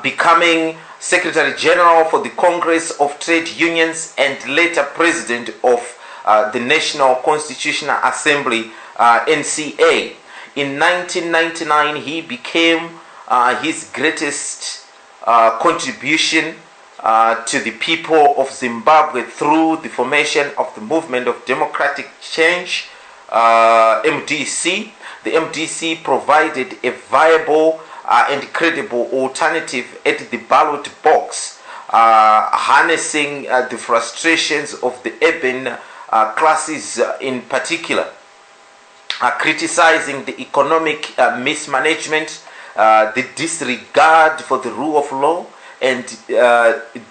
becoming Secretary General for the Congress of Trade Unions and later President of the National Constitutional Assembly, NCA. In 1999, he became his greatest contribution to the people of Zimbabwe through the formation of the Movement of Democratic Change, MDC. The MDC provided a viable and credible alternative at the ballot box, harnessing the frustrations of the urban classes in particular, criticizing the economic mismanagement, the disregard for the rule of law, and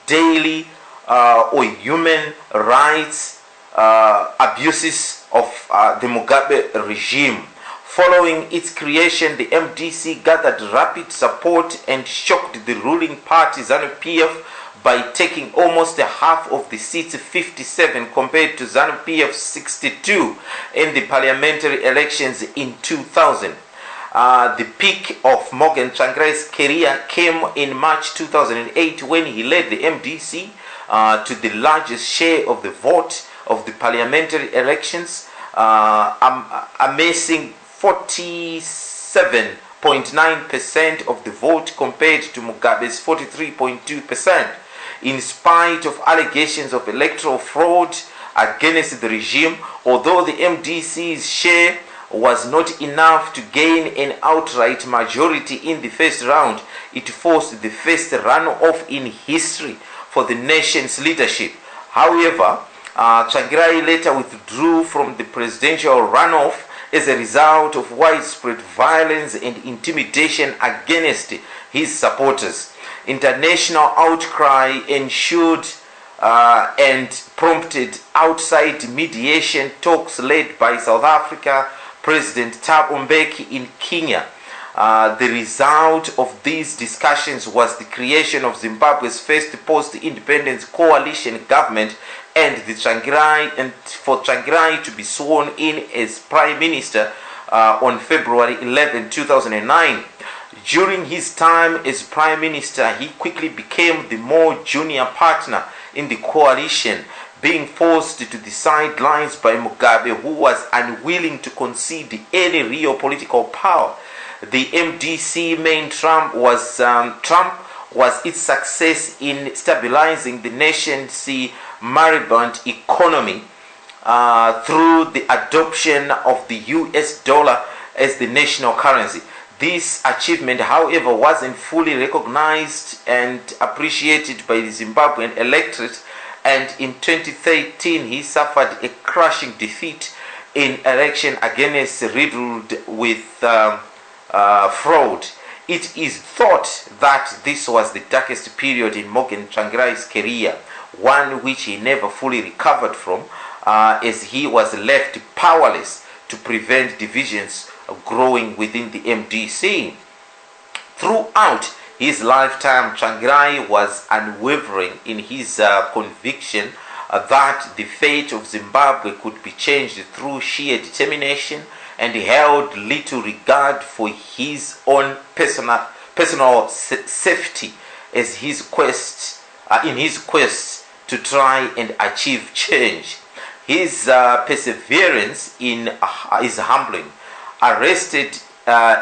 daily or human rights abuses of the Mugabe regime. Following its creation, the MDC gathered rapid support and shocked the ruling party ZANU-PF by taking almost half of the seats, 57, compared to ZANU-PF 62 in the parliamentary elections in 2000. The peak of Morgan Tsvangirai's career came in March 2008 when he led the MDC to the largest share of the vote of the parliamentary elections, amazing 47.9% of the vote compared to Mugabe's 43.2%. In spite of allegations of electoral fraud against the regime, although the MDC's share was not enough to gain an outright majority in the first round, it forced the first runoff in history for the nation's leadership. However, Tsvangirai later withdrew from the presidential runoff as a result of widespread violence and intimidation against his supporters. International outcry ensued and prompted outside mediation talks led by South Africa President Thabo Mbeki in Kenya. The result of these discussions was the creation of Zimbabwe's first post-independence coalition government, and for Tsvangirai to be sworn in as Prime Minister on February 11, 2009. During his time as Prime Minister, he quickly became the more junior partner in the coalition, being forced to the sidelines by Mugabe, who was unwilling to concede any real political power. The MDC main trump was its success in stabilizing the nation's moribund economy through the adoption of the US dollar as the national currency. This achievement, however, wasn't fully recognized and appreciated by the Zimbabwean electorate, and in 2013 he suffered a crushing defeat in election against riddled with fraud. It is thought that this was the darkest period in Morgan Tsvangirai's career, one which he never fully recovered from, as he was left powerless to prevent divisions growing within the MDC. Throughout his lifetime, Tsvangirai was unwavering in his conviction that the fate of Zimbabwe could be changed through sheer determination, and he held little regard for his own personal safety as in his quest to try and achieve change. His perseverance is humbling. Arrested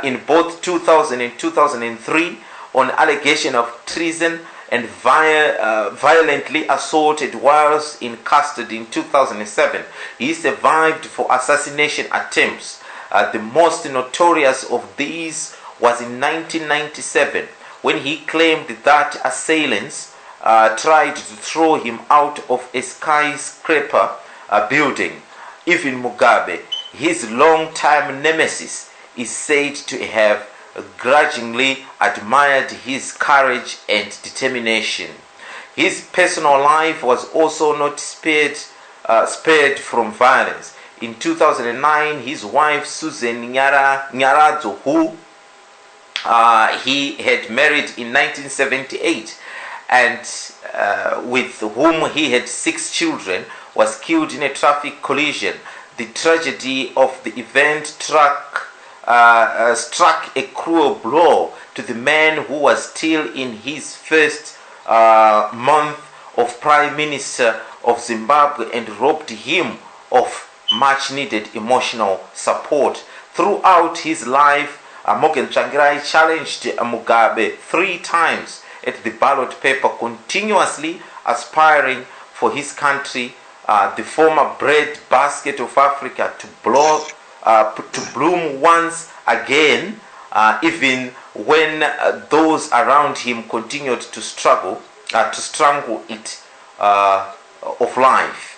in both 2000 and 2003 on allegation of treason and violently assaulted whilst in custody in 2007. He survived for assassination attempts. The most notorious of these was in 1997, when he claimed that assailants tried to throw him out of a skyscraper building. Even Mugabe, his long-time nemesis, is said to have grudgingly admired his courage and determination. His personal life was also not spared from violence. In 2009, his wife Susan Nyaradzo, who he had married in 1978 and with whom he had 6 children, was killed in a traffic collision. The tragedy of the event struck a cruel blow to the man who was still in his first month of Prime Minister of Zimbabwe and robbed him of much needed emotional support. Throughout his life, Morgan Tsvangirai challenged Mugabe 3 times at the ballot paper, continuously aspiring for his country, the former bread basket of Africa, to bloom once again, even when those around him continued to strangle it of life.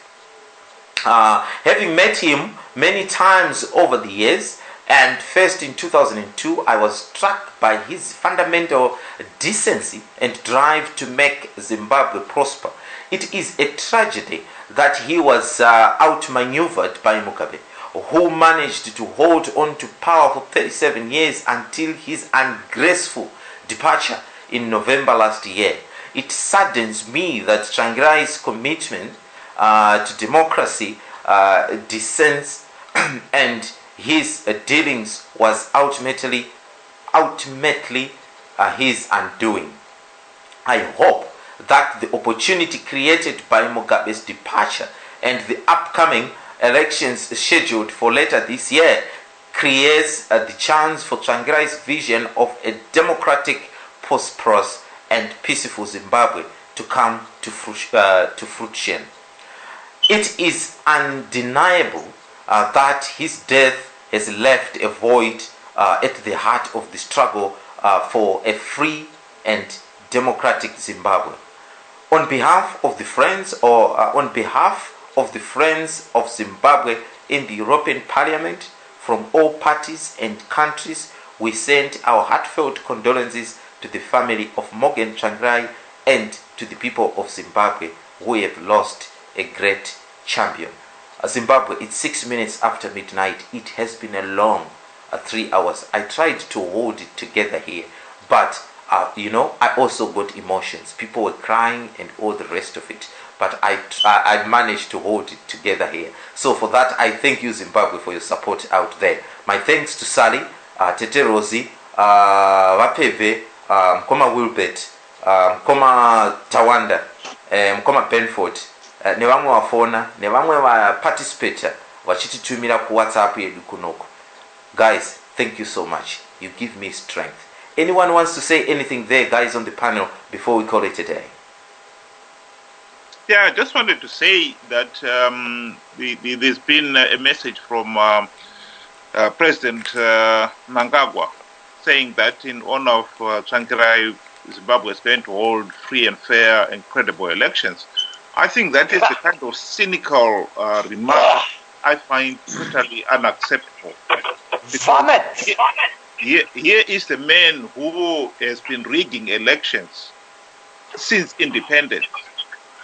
Having met him many times over the years, and first in 2002, I was struck by his fundamental decency and drive to make Zimbabwe prosper. It is a tragedy that he was outmaneuvered by Mugabe, who managed to hold on to power for 37 years until his ungraceful departure in November last year. It saddens me that Tsvangirai's commitment to democracy, dissent, and his dealings was ultimately his undoing. I hope that the opportunity created by Mugabe's departure and the upcoming elections scheduled for later this year creates the chance for Tsvangirai's vision of a democratic, prosperous, and peaceful Zimbabwe to come to fruition. It is undeniable that his death has left a void at the heart of the struggle for a free and democratic Zimbabwe. On behalf of the friends of Zimbabwe in the European Parliament, from all parties and countries, we send our heartfelt condolences to the family of Morgan Tsvangirai and to the people of Zimbabwe who have lost a great champion. Zimbabwe, it's 6 minutes after midnight. It has been a long 3 hours. I tried to hold it together here, but I also got emotions. People were crying and all the rest of it. But I managed to hold it together here. So for that, I thank you, Zimbabwe, for your support out there. My thanks to Sally, Tete Rosie, Vapeve, Mkoma Wilbert, Mkoma Tawanda, Mkoma Benford, ne vamwe wafona, ne vamwe va-participator vachititumira ku WhatsApp yedu kunoko. Guys, thank you so much. You give me strength. Anyone wants to say anything there, guys, on the panel before we call it a day? Yeah, I just wanted to say that there's been a message from President Mnangagwa saying that in honor of Tsvangirai, Zimbabwe is going to hold free and fair and credible elections. I think that is the kind of cynical remark I find totally unacceptable. Here is the man who has been rigging elections since independence.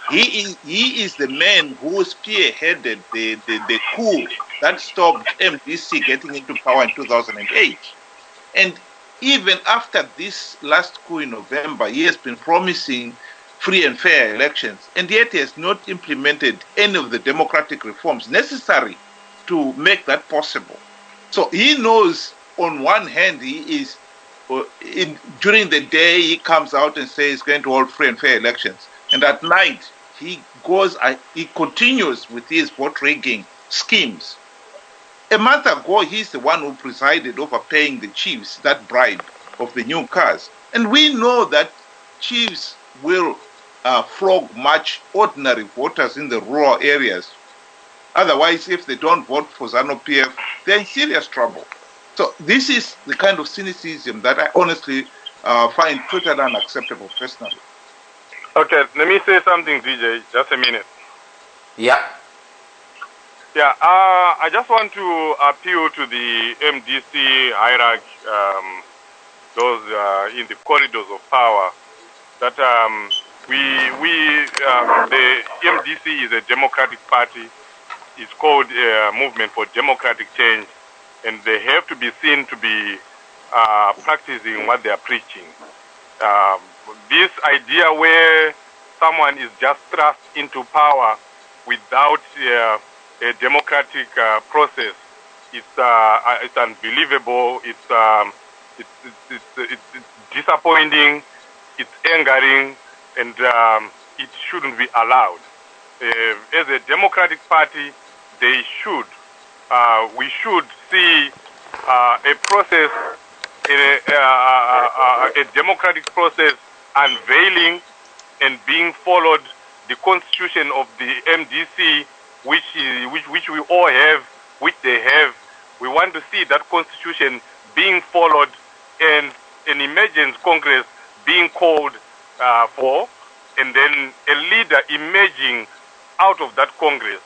He is the man who spearheaded the coup that stopped MDC getting into power in 2008. And even after this last coup in November, he has been promising free and fair elections, and yet he has not implemented any of the democratic reforms necessary to make that possible. So he knows, on one hand, he is, during the day, he comes out and says he's going to hold free and fair elections. And at night, he continues with his vote rigging schemes. A month ago, he's the one who presided over paying the chiefs that bribe of the new cars. And we know that chiefs will flog much ordinary voters in the rural areas. Otherwise, if they don't vote for ZANU-PF, they're in serious trouble. So this is the kind of cynicism that I honestly find totally unacceptable personally. Okay, let me say something, DJ. Just a minute. Yeah. Yeah, I just want to appeal to the MDC hierarchy, those in the corridors of power, that the MDC is a democratic party. It's called Movement for Democratic Change, and they have to be seen to be practicing what they are preaching. This idea where someone is just thrust into power without a democratic process, it's unbelievable. It's disappointing. It's angering, and it shouldn't be allowed. As a democratic party, we should see a process, a democratic process unveiling and being followed. The constitution of the MDC, which we all have, which they have, we want to see that constitution being followed and an emergence Congress being called for, and then a leader emerging out of that Congress.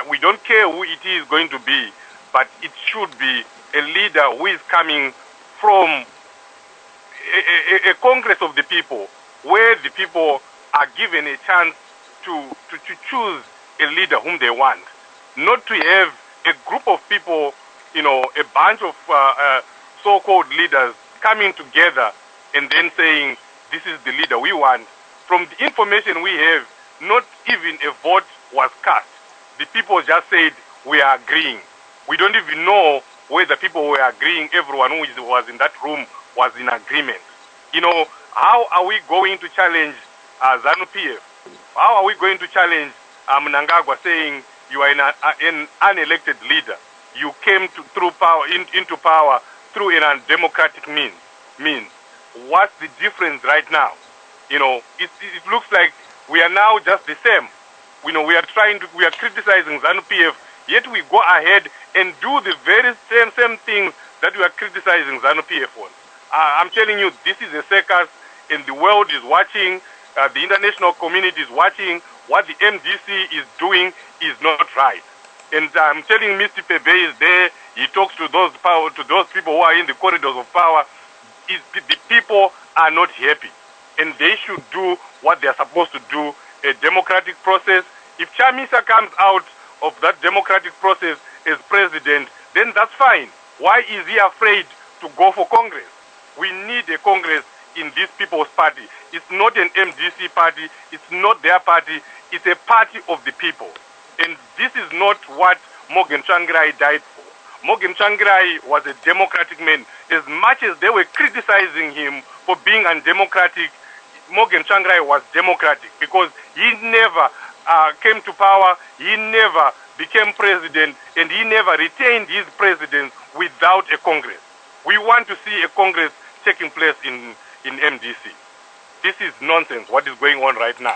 We don't care who it is going to be, but it should be a leader who is coming from a Congress of the people, where the people are given a chance to choose a leader whom they want, not to have a group of people, a bunch of so-called leaders coming together and then saying, this is the leader we want. From the information we have, not even a vote was cast. The people just said, we are agreeing. We don't even know whether people were agreeing. Everyone who was in that room was in agreement. How are we going to challenge ZANU-PF? How are we going to challenge Mnangagwa saying you are an unelected leader? You came into power through an undemocratic means. What's the difference right now? It looks like we are now just the same. We are criticizing ZANU-PF, yet we go ahead and do the very same things that we are criticizing ZANU-PF on. I'm telling you, this is a circus, and the world is watching. The international community is watching. What the MDC is doing is not right. And I'm telling Mr. Pebe is there. He talks to those people who are in the corridors of power. The people are not happy, and they should do what they are supposed to do, a democratic process. If Chamisa comes out of that democratic process as president, then that's fine. Why is he afraid to go for Congress? We need a Congress in this People's Party. It's not an MDC party. It's not their party. It's a party of the people. And this is not what Morgan Tsvangirai died for. Morgan Tsvangirai was a democratic man. As much as they were criticizing him for being undemocratic, Morgan Tsvangirai was democratic because he never came to power, he never became president, and he never retained his presidency without a Congress. We want to see a Congress taking place in MDC. This is nonsense, what is going on right now.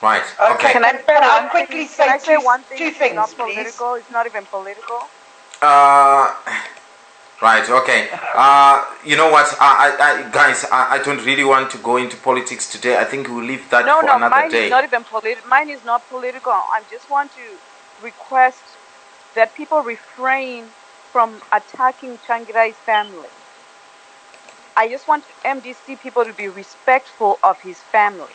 Right. Okay, Can I say I'll one quickly thing? Can I say one thing? two It's things, not please. political. It's not even political. Right, okay. You know what, guys, I don't really want to go into politics today. I think we'll leave that for another mine day. is not even political. Mine is not political. I just want to request that people refrain from attacking Tsvangirai's family. I just want MDC people to be respectful of his family.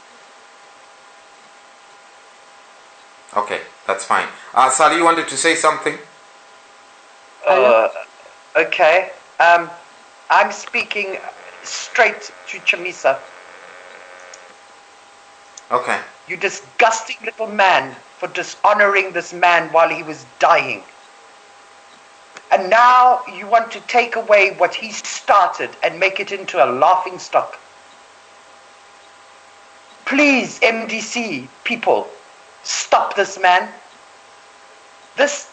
Okay, that's fine. Sally, you wanted to say something? Okay. I'm speaking straight to Chamisa. Okay. You disgusting little man for dishonoring this man while he was dying. And now you want to take away what he started and make it into a laughing stock. Please, MDC people, stop this man. This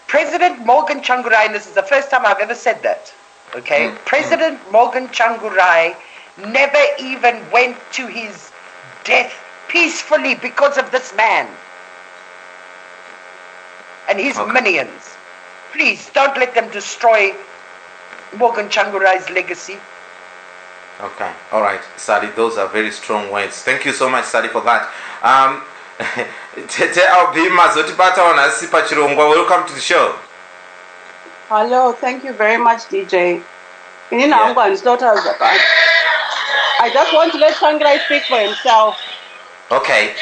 President Morgan Tsvangirai, and this is the first time I've ever said that, okay? President Morgan Tsvangirai never even went to his death peacefully because of this man and his minions. Please, don't let them destroy Morgan Tsvangirai's legacy. Okay, all right, Sally, those are very strong words. Thank you so much, Sally, for that. Welcome to the show. Hello, thank you very much, DJ. Yeah. I just want to let Tsvangirai speak for himself. Okay.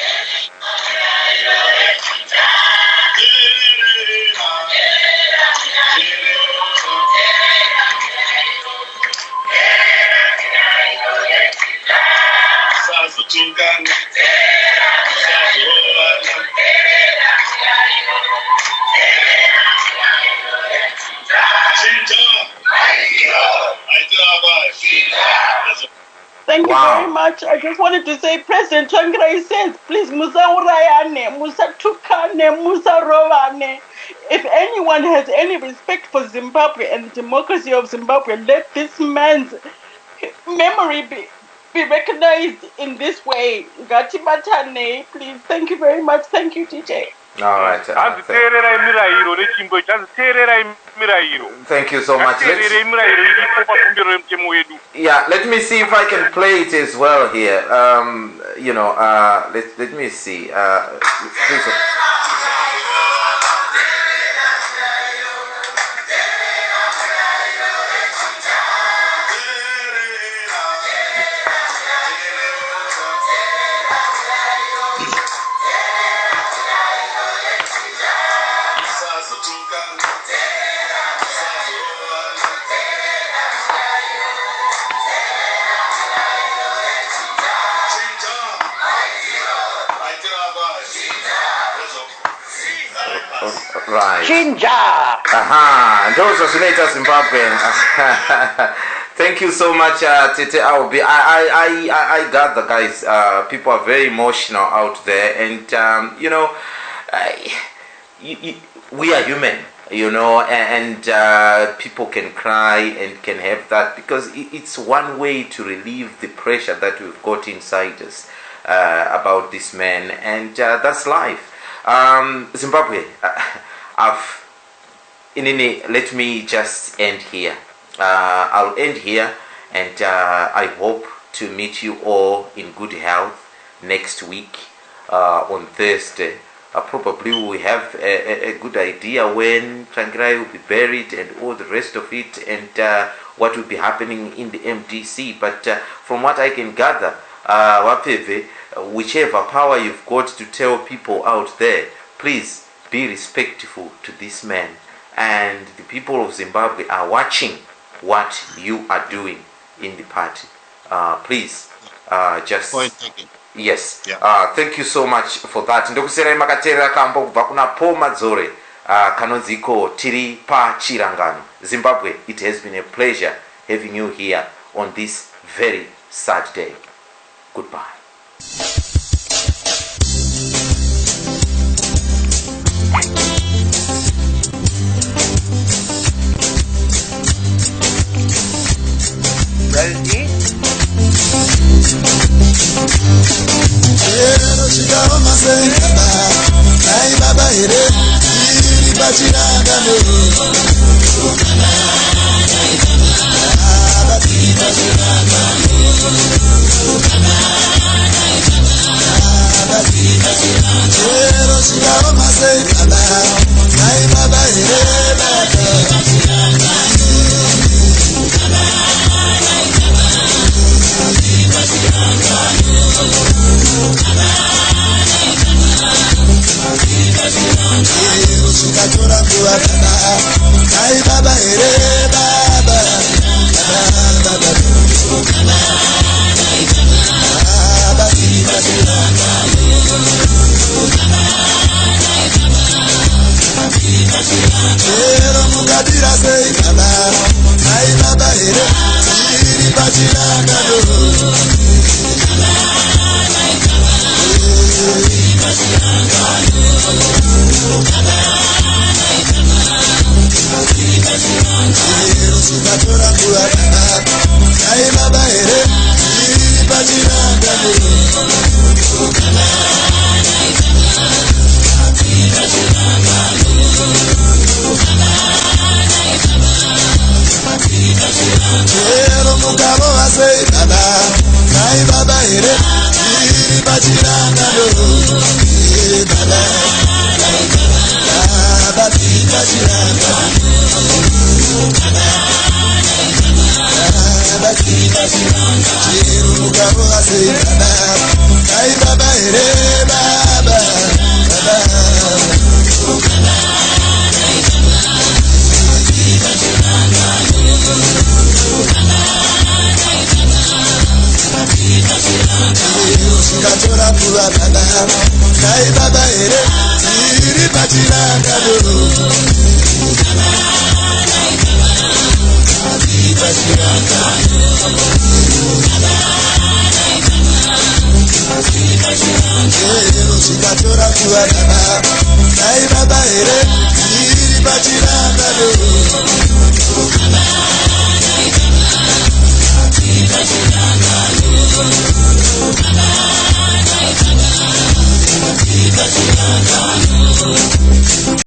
Thank you very much. I just wanted to say, President Tsvangirai says, please, Musa Urayane, Musa Tukane, Musa Rovane. If anyone has any respect for Zimbabwe and the democracy of Zimbabwe, let this man's memory be recognized in this way. Gatibatane, please. Thank you very much. Thank you, DJ. All right. Thank you so much. Yeah, let me see if I can play it as well here. Let me see. Please. Right. Chinja. Those are Senator Zimbabwean. Thank you so much, Tete Aobi. I got the guys. People are very emotional out there, and we are human, and people can cry and can have that because it's one way to relieve the pressure that we've got inside us about this man, and that's life. Zimbabwe, let me just end here. I'll end here, and I hope to meet you all in good health next week on Thursday. Probably we have a good idea when Tsvangirai will be buried and all the rest of it, and what will be happening in the MDC. But from what I can gather, Wapeve, whichever power you've got to tell people out there, please be respectful to this man and the people of Zimbabwe are watching what you are doing in the party. Please, just... Point taken. Yes. Yeah. Thank you so much for that. Ndokusera makaterera kambo kubva kuna Paul Madzore kanonziko tiri pa chirangano. Zimbabwe, it has been a pleasure having you here on this very sad day. Goodbye. Rosie? Baba,